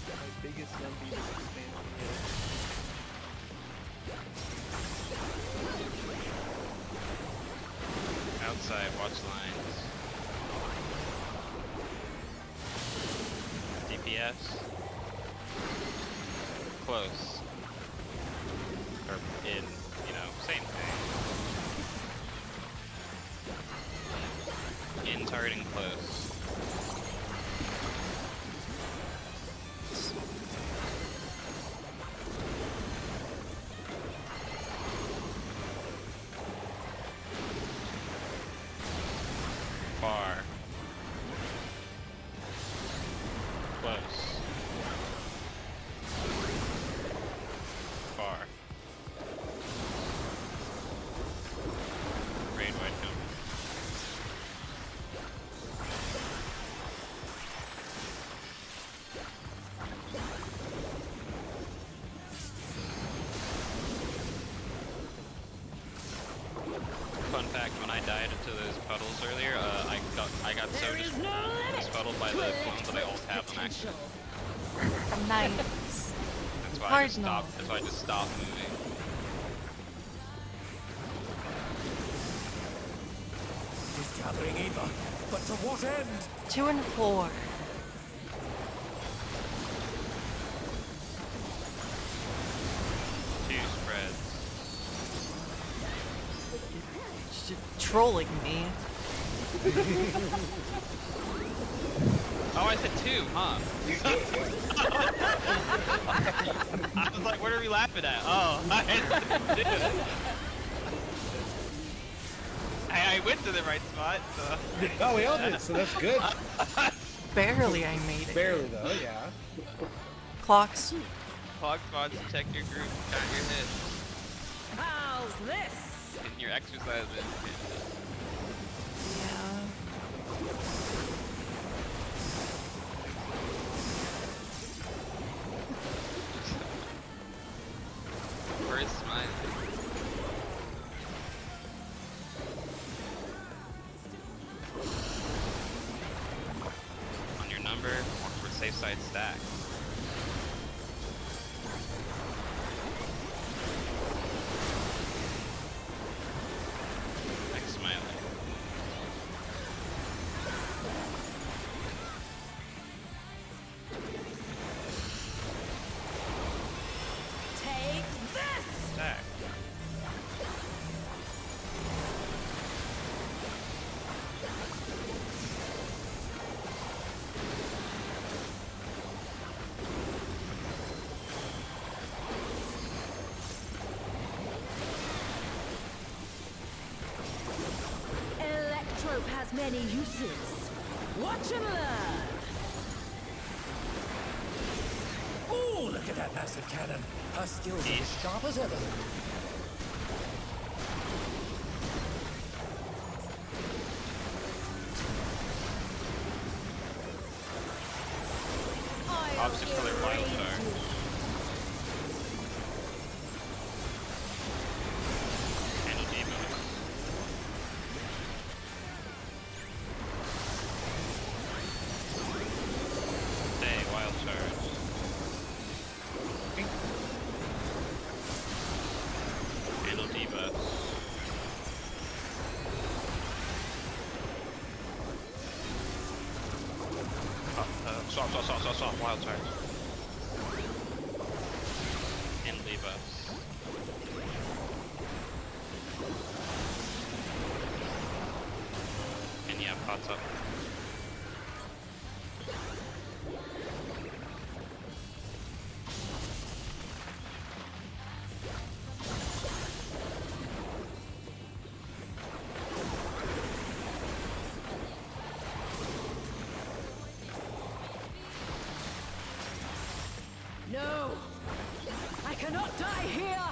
My biggest young beaver expansion yet. Outside watch lines. DPS. Close. Or in, same thing. In targeting close. died into those puddles earlier, I got so There is just no limit befuddled by to the clones that I electro ult tapped on accident. Nice. That's why I just Cardinal. stopped. That's why I just stopped moving. He's gathering Eva, but to what end? 2 and 4. Two spreads. Trolling me. Oh, I said 2, huh? I was like, what are we laughing at? Oh, I did it. I went to the right spot, so. Oh, we all did, so that's good. Barely I made it. Barely though, yeah. Clocks. Clog spots, check your group, count your hits. How's this? And your exercises. Yeah. First smile. On your number, or for safe side stack. Next smile. Take this! Stack. Electrope has many uses. Watch and learn. Oh, look at that massive cannon. Her skills are as sharp as ever. Opposite color wild star. Handle debuff. Stay, wild charge. Handle debuffs. Swap, wild charge. And debuffs. And yeah, pots up. No! I cannot die here!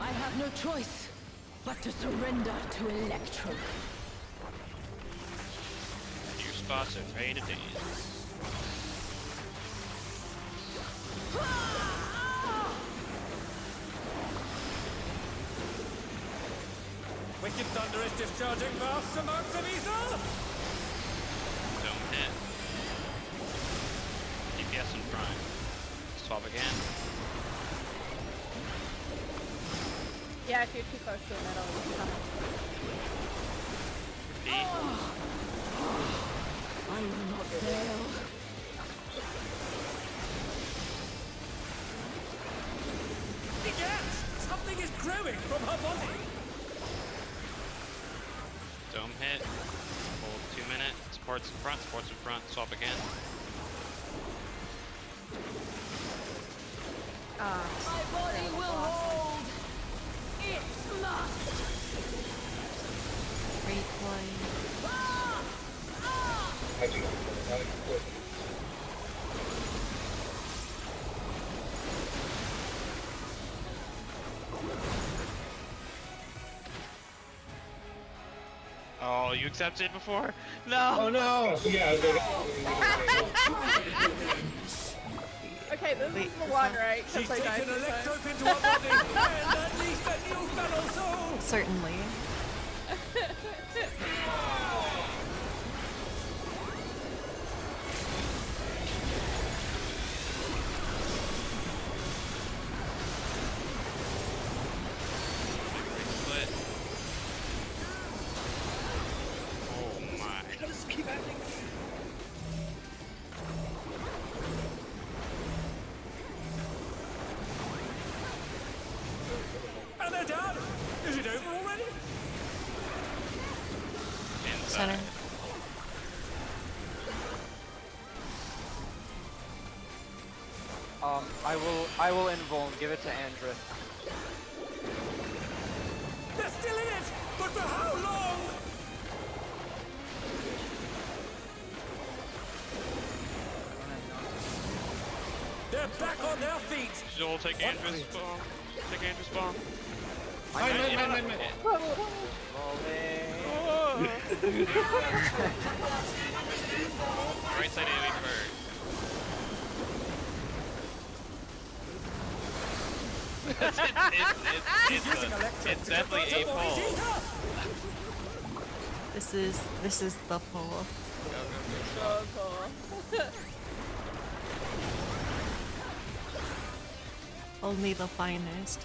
I have no choice but to surrender to Electro. Your spots are faded dance. Wicked Thunder is discharging vast amounts of ether! Don't hit. DPS in front. Swap again. Yeah, if you're too close to the middle, you come. Repeat. I will not fail. Egad! Something is growing from her body! Dome hit. Hold 2 minutes. Supports in front, swap again. My body will hold. It must. Replay. I do not. Oh, you accepted before? No! Oh no! Yeah, Okay, this Wait, is the is one, that- right? 'Cause She's I died taken this time. Electrope into her body and unleashed a new fellow soul! Certainly. Split. Oh my. How does this keep happening? And they're done! Is it over already? Inside. Center. I will invuln. Give it to Andrith. They're still in it! But for how long? They're back on their feet! Joel, take Andrew's bomb. Take Andrew's bomb. Mine. Right side AoE first. It's definitely a pull. This is the pull. So cool. Only the finest.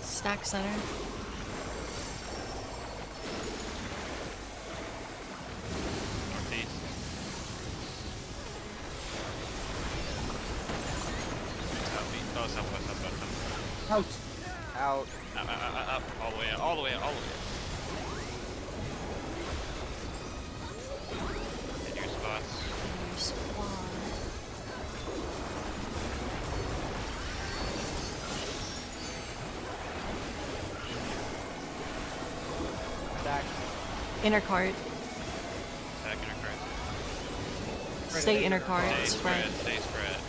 Stack center. Northeast. Southeast. Oh, southwest, southwest. Out. Out. Up. All the way out. All the way out. All the way out. Hit your spots. Your squad. Stack. Inner cart. Attack inner card. Stay inner cart. Stay Spread. spread. Stay spread.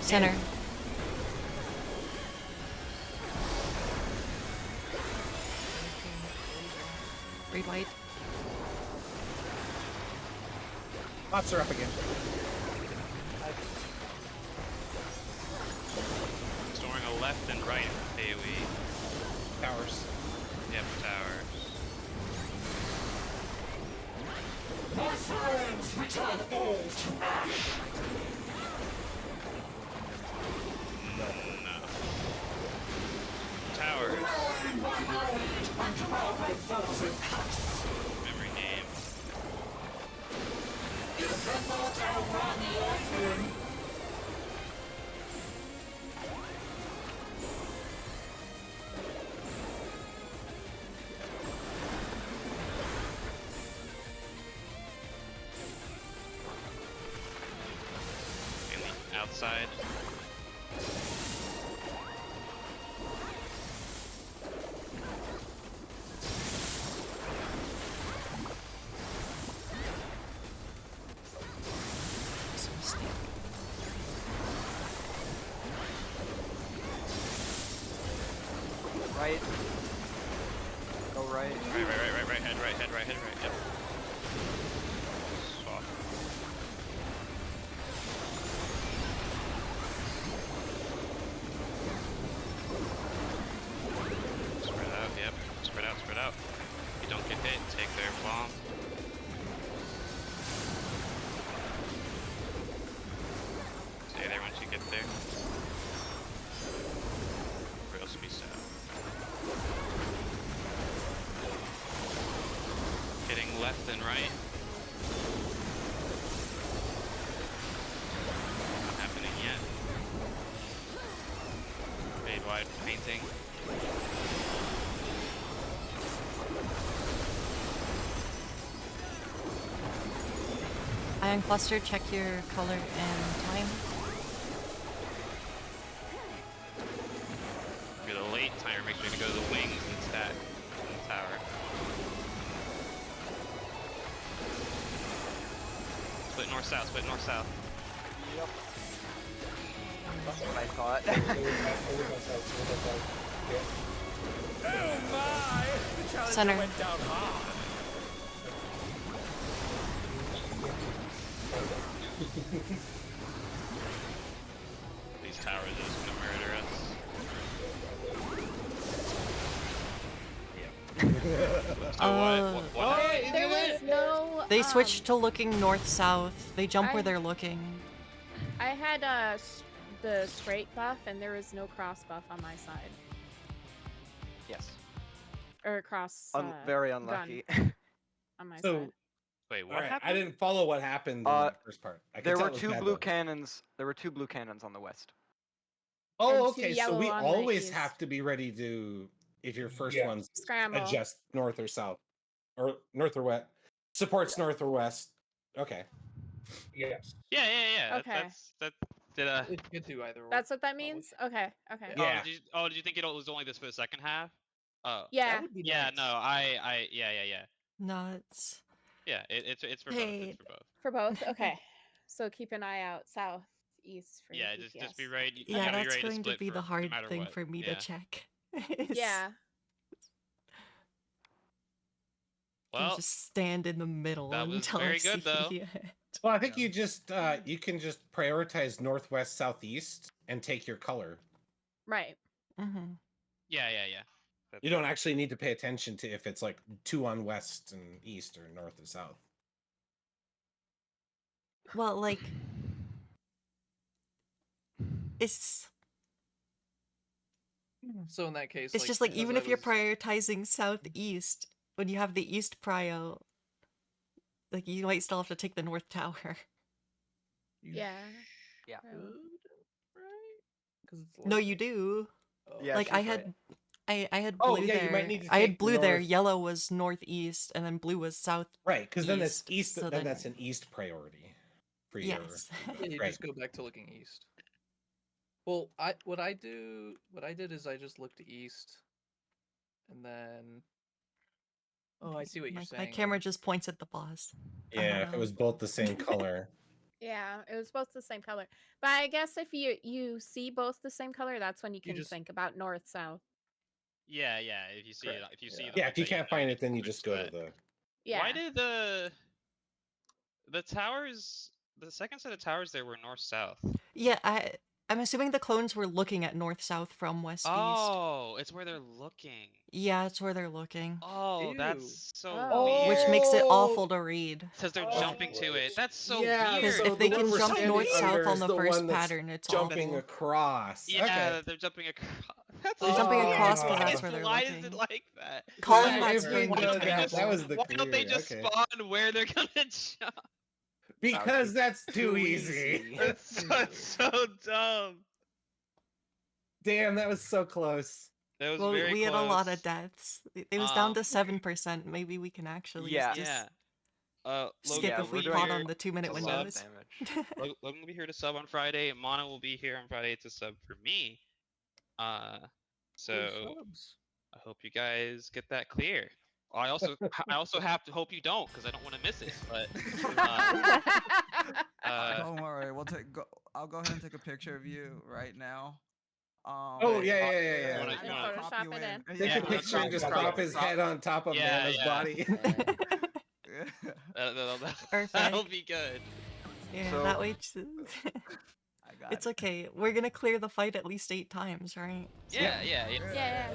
Center. Read white. Bots are up again. Storing a left and right AoE. Towers. Yep, towers. My friends, return all to ash! No. Towers. Memory game. Mainly outside. Some stick. Right. Go right. Right head, yep. Swap. Spread out, yep. Spread out. If you don't get hit, take their bomb. Stay there once you get there. Real space out. Hitting left and right. Not happening yet. Fade wide painting. Ion cluster, check your color and time. If you're the late timer, make sure to go to the wings and stack in the tower. Split north south, split north south. Yep. That's what I thought. Oh my! The challenger Center. went down hard. These towers are just gonna murder us. So what happened? There was no. They switched to looking north-south. They jump where I- they're looking. I had the straight buff, and there was no cross buff on my side. Yes. Or cross. Very gun unlucky. on my So, side. Wait, what alright, happened? I didn't follow what happened in that first part. I could There tell were it was two bad, blue though. cannons. There were two blue cannons on the west. Oh, And two okay. So yellow we on the always east. have to be ready to, if your first Yeah. one's Scramble. adjust north or south, or north or west, supports north or west. Okay. Yes. Yeah. Okay. That did It could do either or. That's what that probably. means? Okay, okay. Yeah. did you think it was only this for the second half? Oh. Yeah. That would be Yeah, nice. no, yeah. Nuts. Yeah, it's for both. Hey. It's for both. For both? Okay. So keep an eye out south, east for Yeah, your just be DPS. ready. You Yeah, gotta be that's ready to going to split be for, the no hard matter thing what. for me Yeah. to check. Yeah. Can Well, just stand in the middle that was until very I good, see though. it. Well, I think you just you can just prioritize northwest, southeast, and take your color. Right. Mm-hmm. Yeah. You don't actually need to pay attention to if it's like 2 on west and east or north or south. Well, like, it's So in that case, it's just like because even I if you're was- prioritizing southeast, when you have the east prio, like you might still have to take the north tower. you Yeah. Yeah. True. should, right? 'Cause it's No, like- you do. oh. Yeah, Like she's I right. had, I had Oh, blue yeah, you there. might need to I had take blue there. north. Yellow was northeast, and then blue was south. Right, because then it's East, east. so then then- that's an east priority for your. Yes. Yeah, you Right. just go back to looking east. Well, what I did is I just looked east, and then. Oh, I see what you're saying. My camera just points at the boss. I Yeah, don't if it know. was both the same color. Yeah, it was both the same color. But I guess if you see both the same color, that's when you You can just- think about north south. Yeah. If you see it, Correct. if you see Yeah. the Yeah, ones if you that can't know, find you it, then you switch just go to that. the. Yeah. Why did the towers, the second set of towers there were north south? Yeah, I'm assuming the clones were looking at north south from west east. Oh, it's where they're looking. Yeah, it's where they're looking, Oh, Ew. that's so Oh. which weird. makes it awful to read. Because they're Oh, jumping to it. That's so Yeah, weird. Because so if they the one can we're jump standing north south under on is the the first one that's pattern, it's jumping awful. across. Yeah, Okay. they're jumping across. That's They're so jumping weird. across 'cause Why that's is- where they're Why is looking. it like that? Colin, Yeah, that's if very we Why know don't they that, just- that was the Why don't they query, just okay. spawn where they're gonna jump? Because that's too easy. That's so dumb. Damn, that was so close. That was Well, very we close. had a lot of deaths. It was down to Um, 7%. Maybe we can actually Yeah. just Yeah. skip Yeah, if we're we doing pot it on the 2-minute Just a lot of windows. damage. Logan will be here to sub on Friday. Mono will be here on Friday to sub for me. So Subs. I hope you guys get that clear. I also have to hope you don't because I don't want to miss it. But Don't worry, I'll go ahead and take a picture of you right now. Oh, yeah. You wanna- I'm you gonna wanna- crop Photoshop you it in. Take Yeah, a picture and just crop his head on top of Yeah, Nana's yeah. body. that'll Perfect. be good. Yeah, So- that way. I got It's it. okay. We're gonna clear the fight at least 8 times, right? Yeah. Yeah.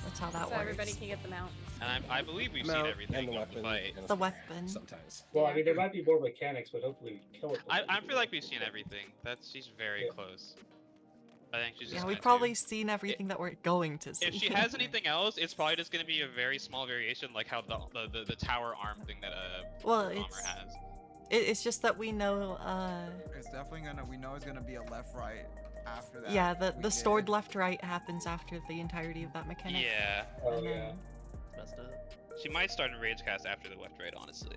That's how that So works. everybody can get them out. And I believe we've Mount seen everything and the of the weapon. fight. and The spare weapon. Sometimes. Well, Yeah. I mean, there might be more mechanics, but hopefully we kill it. I feel like we've seen everything. She's very Yeah. close. I think she's just Yeah, going we've to. probably seen everything that we're going to see. If she has anything else, it's probably just gonna be a very small variation, like how the tower arm thing that Well, Bomber it's has. it's just that we know. It's definitely we know it's gonna be a left right after that. Yeah, the We stored did. left right happens after the entirety of that mechanic. Yeah, Oh, And yeah. then Messed up. she might start in Rage Cast after the left right, honestly.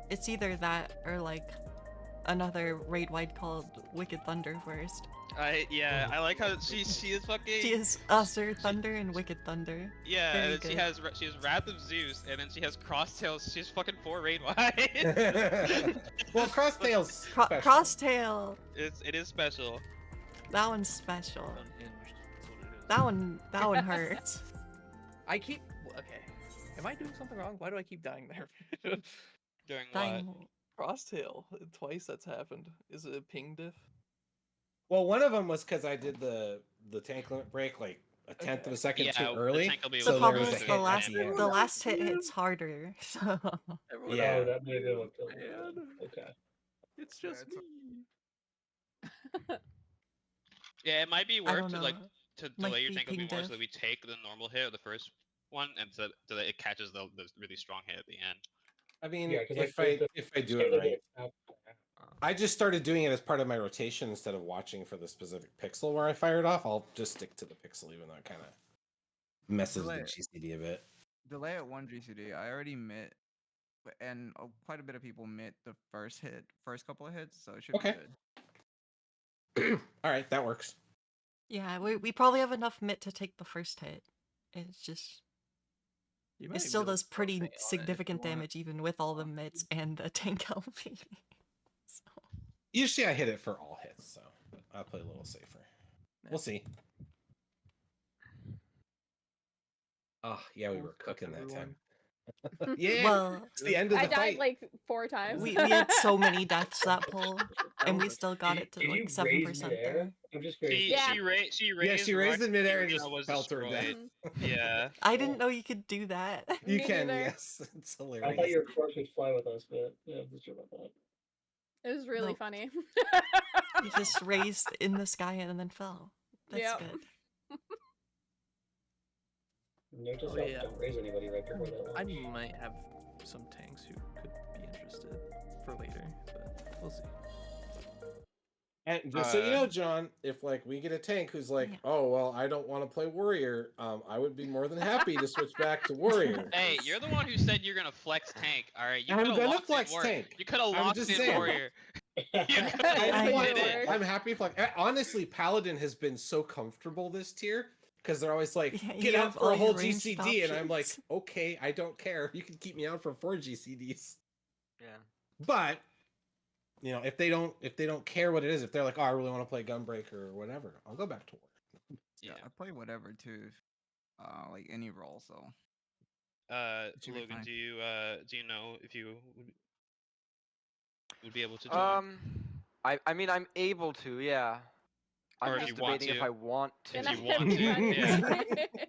it's either that or like another raid wide called Wicked Thunder first. I like how she is fucking. She is Usher Thunder and Wicked Thunder. Yeah, Very and then good. she has Wrath of Zeus, and then she has Crosstails. She's fucking 4 raid wide. Well, Crosstail's special. Crosstail. It is special. That one's special. Unhinged. That's what it is. That one hurts. I keep. Okay. Am I doing something wrong? Why do I keep dying there? Doing Dying. what? Crosstail. Twice that's happened. Is it a ping diff? Well, one of them was because I did the tank limit break like a tenth of a second Yeah, too the early. tank will be The So problem there was is a the hit last at the end. the last hit hits harder. So Everyone Yeah. Oh, that may have been what killed me. Man. then. Okay. It's just it's me. Yeah, it might be I worth don't to know. like to Might delay your be tank a bit ping more diff. so that we take the normal hit of the first one and so that it catches the really strong hit at the end. I mean, Yeah, because if I do it right, I just started doing it as part of my rotation instead of watching for the specific pixel where I fired off. I'll just stick to the pixel, even though it kind of messes the Delay. GCD a bit. Delay at 1 GCD. I already mit, and quite a bit of people mit the first couple of hits, so it should Okay. be good. All right, that works. yeah, we probably have enough mitt to take the first hit. It's just You it might still be able does to pretty rotate on it if you significant want. damage even with all the mitts and the tank LP. So Usually I hit it for all hits, so I'll play a little safer. We'll see. Oh, yeah, we were cooking that time. Yeah, well, it's the end of I the died fight. like 4 times. we had so many deaths that pull, and we was a- still got it to Did like you 7% raise there. midair? I'm just curious. Yeah. She Yeah, raised she raised in midair and Arena just was fell to her death. destroyed. Yeah. I didn't know you could do that. You Me can, neither. yes. It's I hilarious. thought your corpse would fly with us, but yeah, I'm not sure about that. It was really Nope. funny. You just raised in the sky and then fell. That's Yep. good. Note to Oh, self, yeah. don't raise anybody right before that I launch. might have some tanks who could be interested for later, but we'll see. And just so you know, John, if like we get a tank who's like, Yeah. oh well, I don't want to play warrior, I would be more than happy to switch back to warrior. Hey, you're the one who said you're gonna flex tank. All right, you I'm could have gonna locked flex in warrior. tank. You could have I'm locked just in saying. warrior. You could I have I locked know. it in. I'm happy. Honestly, Paladin has been so comfortable this tier because they're always like, Yeah, get you out have for all a whole your ranged GCD, and I'm like, options. okay, I don't care. You can keep me out for 4 GCDs. Yeah. But you know, if they don't care what it is, if they're like, oh, I really want to play Gunbreaker or whatever, I'll go back to war. Yeah, I play whatever too, like any role. So should be Logan, fine. do you know if you would be able to join? I mean, I'm able to, yeah. I'm Or if just you want debating if to. I want to. If you want to, yeah.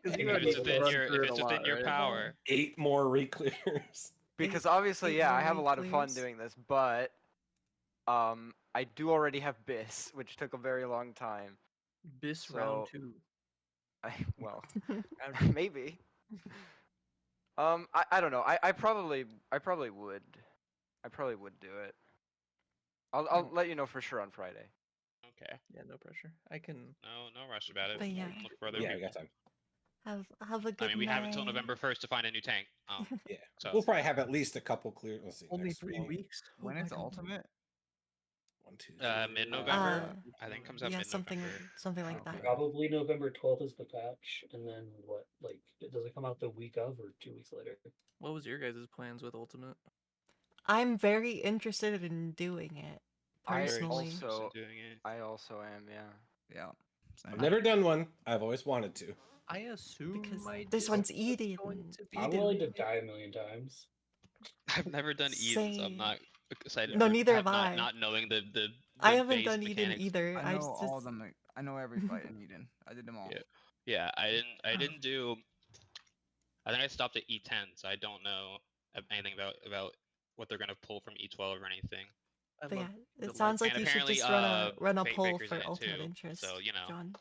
Because If it's within your power. 8 more reclears. Because Eight- obviously, eight yeah, more I have a lot of fun reclears. doing this, but I do already have BIS, which took a very long time. Bis round So- 2. Well, maybe. I don't know. I probably would. I probably would do it. I'll let you know for sure on Friday. Okay. Yeah, no pressure. I can. No rush about it. But yeah. Look for other Yeah, we people. got time. Have a good I mean, we have until night. November 1st to find a new tank. Yeah, So we'll probably have at least a couple clear. Let's see. Only next 3 week. weeks. When Oh it's my God. ultimate, 1, 2, 3, mid-November. Uh, I think it comes out Yeah, mid-November. something like that. Probably November 12th is the patch, and then what? Like, does it come out the week of or 2 weeks later? What was your guys' plans with Ultimate? I'm very interested in doing it I personally. also- Doing it. I also am, yeah. yeah. Same. I've never done one. I've always wanted to. I assume Because my this Disc one's is Eden. going to be I'm willing to die a million times. I've never done Eden, so I'm Same. not excited. No, for neither not, have I. Not knowing the I haven't base done Eden mechanics. either. I know just, all of them. Like, I know every fight in Eden. I did them all. Yeah. Yeah, I didn't do. I think I stopped at E10, so I don't know anything about what they're gonna pull from E12 or anything. I But yeah, love it the sounds like And you should apparently, just run a Fate poll Breaker's for in it ultimate too, interest. so, you know. John.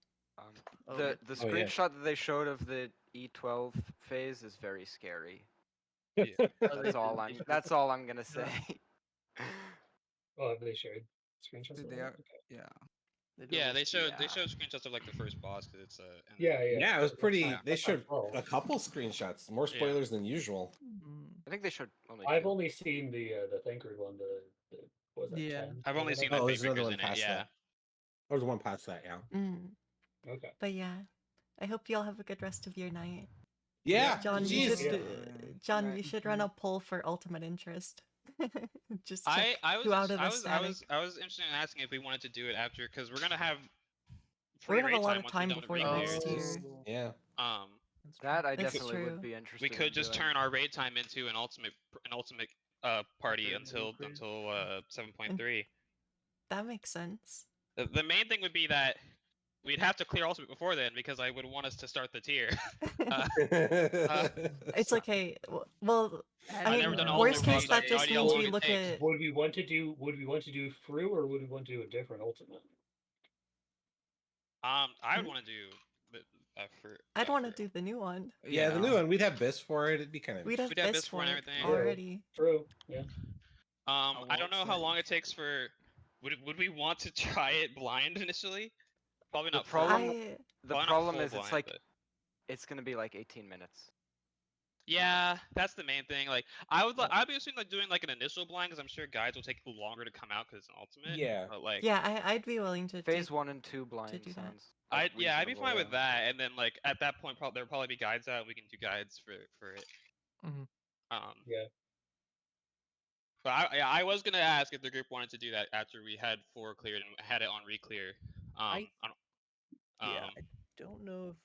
Oh, The yeah. Oh, yeah. screenshot that they showed of the E12 phase is very scary. That's all I'm gonna say. Oh, have they shared screenshots Did of they that? are- Okay. Yeah. do Yeah, a they little showed screenshots of like the first boss because it's and Yeah, yeah. Yeah, it was pretty. Yeah. They showed Oh. a couple screenshots, more Yeah. spoilers than usual. Mm, I think they showed only I've two. only seen the Thancred one. The what was that? Yeah. 10 I've or only seen whatever? Oh, the there's Fate another Breakers one in it. past Yeah. that. Or the one past that, yeah. Okay. But yeah, I hope you all have a good rest of your night. Yeah, John, you geez. should John, Alright, you should run a poll for ultimate interest. Just I check I was who out just- of I the was I static. was I was interested in asking if we wanted to do it after because we're gonna have We're free gonna have a raid lot time of once we're time done with before the next Reclears. tier. Yeah. That I That's definitely would true. be interested We could in just doing. turn our raid time into an ultimate party After until Reclears? 7.3. That makes sense. The main thing would be that we'd have to clear ultimate before then because I would want us to start the tier. It's okay. Well, I I've never mean, done worst ultimate case, before, so that I have no just idea means what we it look takes. at. Would we want to do Fru or would we want to do a different ultimate? I would want to do I'd want to do the new one. Yeah, the new one. We'd have BIS for it. It'd be kind of. We'd have We'd have this this for and it everything. already. True. Yeah. I don't know how long it takes for. Would we want to try it blind initially? Probably The not. Full, problem, I- the probably not problem full is it's blind, like but- it's gonna be like 18 minutes. Yeah, that's the main thing. Like, I'd be assuming like doing like an initial blind because I'm sure guides will take longer to come out because it's an ultimate. Yeah. But like, Yeah, I'd be willing to Phase do 1 and 2 blind do that. sounds. I'd be reasonable, fine with yeah. that. And then like at that point, there'll probably be guides out. We can do guides for it. Yeah. But I was gonna ask if the group wanted to do that after we had 4 cleared and had it on reclear. Yeah, I don't know if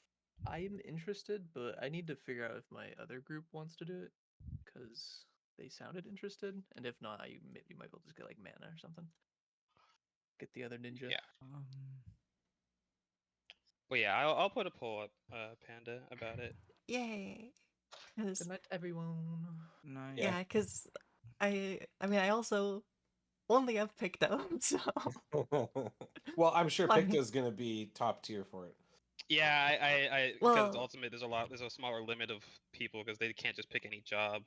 I'm interested, but I need to figure out if my other group wants to do it because they sounded interested, and if not, I maybe might be able to just get like mana or something. Get the other ninja. Yeah. But yeah, I'll put a poll up, Panda, about it. Yay. 'Cause- Good night, everyone. Nice. Yeah, because I mean, I also only have Picto, so. Well, I'm sure Fine. Picto's gonna be top tier for it. Yeah, I because Well- it's ultimate. There's a smaller limit of people because they can't just pick any job.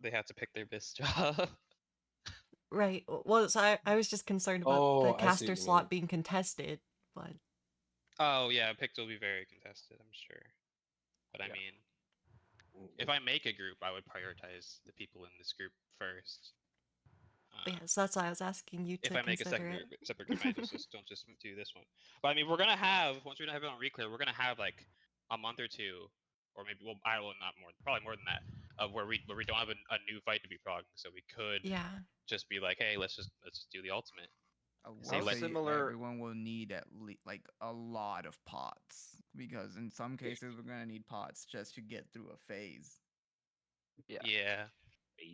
They have to pick their best job. Right. Well, so I was just concerned about Oh, the I see what caster you slot mean. being contested, but Oh yeah, Picto will be very contested, I'm sure. But I Yeah. mean, if I make a group, I would prioritize the people in this group first. yeah, so that's why I was asking you to If I make a consider separate group, I don't just do this one. But I mean, we're gonna have once we have it on Reclear, we're gonna have like a month or two, or maybe I will not more, probably more than that, of where we don't have a new fight to be progging, so we could Yeah. just be like, hey, let's just do the ultimate. I will Say, like- say everyone will need at least like a lot of pots because in some cases we're gonna need pots just to get through a phase. Yeah.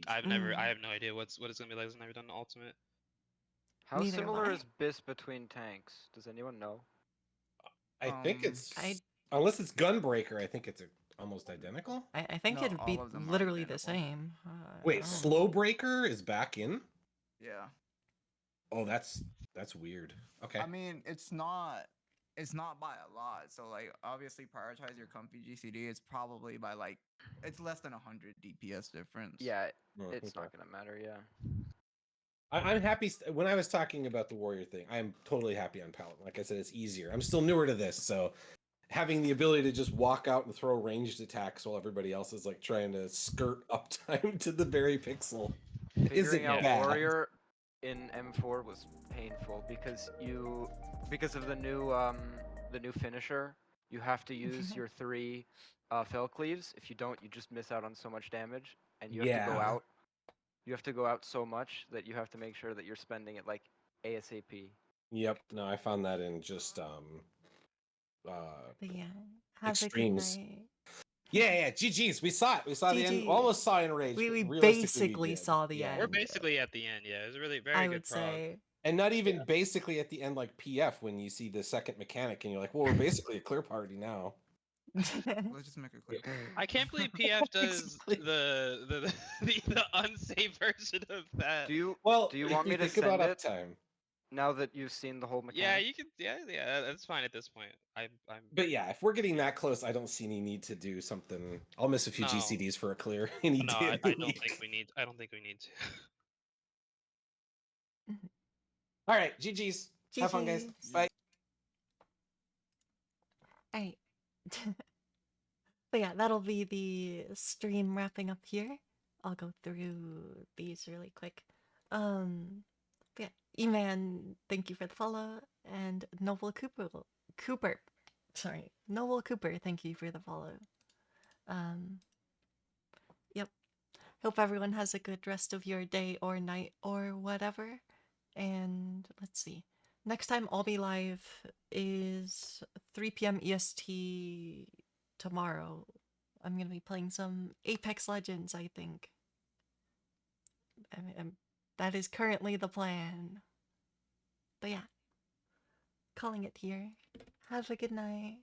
I have no idea what it's gonna be like. I've never done the ultimate. How Neither have similar I. is BIS between tanks? Does anyone know? I think it's I- unless it's Gunbreaker, I think it's almost identical. I think No, it'd be all of them are literally the identical. same. Wait, I don't know. Slowbreaker is back in? Yeah. Oh, that's weird. Okay. I mean, it's not by a lot. So like obviously prioritize your comfy GCD. It's probably by like it's less than 100 DPS difference. Yeah, Oh, it's okay. not gonna matter. Yeah. I'm happy when I was talking about the warrior thing. I'm totally happy on Paladin. Like I said, it's easier. I'm still newer to this, so having the ability to just walk out and throw ranged attacks while everybody else is like trying to skirt uptime to the very pixel isn't Figuring out bad. warrior in M4 was painful because of the new finisher. You have to use your 3 fell cleaves. If you don't, you just miss out on so much damage, and you have to go Yeah. out. You have to go out so much that you have to make sure that you're spending it like ASAP. Yep. No, I found that in just But yeah. Have extremes. a good night. Yeah. GG's. We saw it. We saw the end. GG. Almost saw Enraged. We but realistically, basically did. saw the Yeah. We're end. basically at the end. Yeah, it was really very I good would prog. say. And not even basically at the end like PF when you see the second mechanic and you're like, well, we're basically a clear party now. Let's just make it clear. I can't believe PF does the unsafe version of that. Do you Well, do you want if me you to think about send it uptime? now that you've seen the whole mechanic? Yeah, you can. Yeah, that's fine at this point. I'm. But yeah, if we're getting that close, I don't see any need to do something. I'll miss a few No. GCDs for a clear any No, day I of the don't week. think we need. I don't think we need to. All right, GG's. Have fun, guys. GG's. Bye. Alright. But yeah, that'll be the stream wrapping up here. I'll go through these really quick. But yeah, E-Man, thank you for the follow. And Noble Cooper, sorry, Noble Cooper, thank you for the follow. Yep. Hope everyone has a good rest of your day or night or whatever. And let's see. Next time I'll be live is 3 p.m. EST tomorrow. I'm going to be playing some Apex Legends, I think. That is currently the plan. But yeah, calling it here. Have a good night.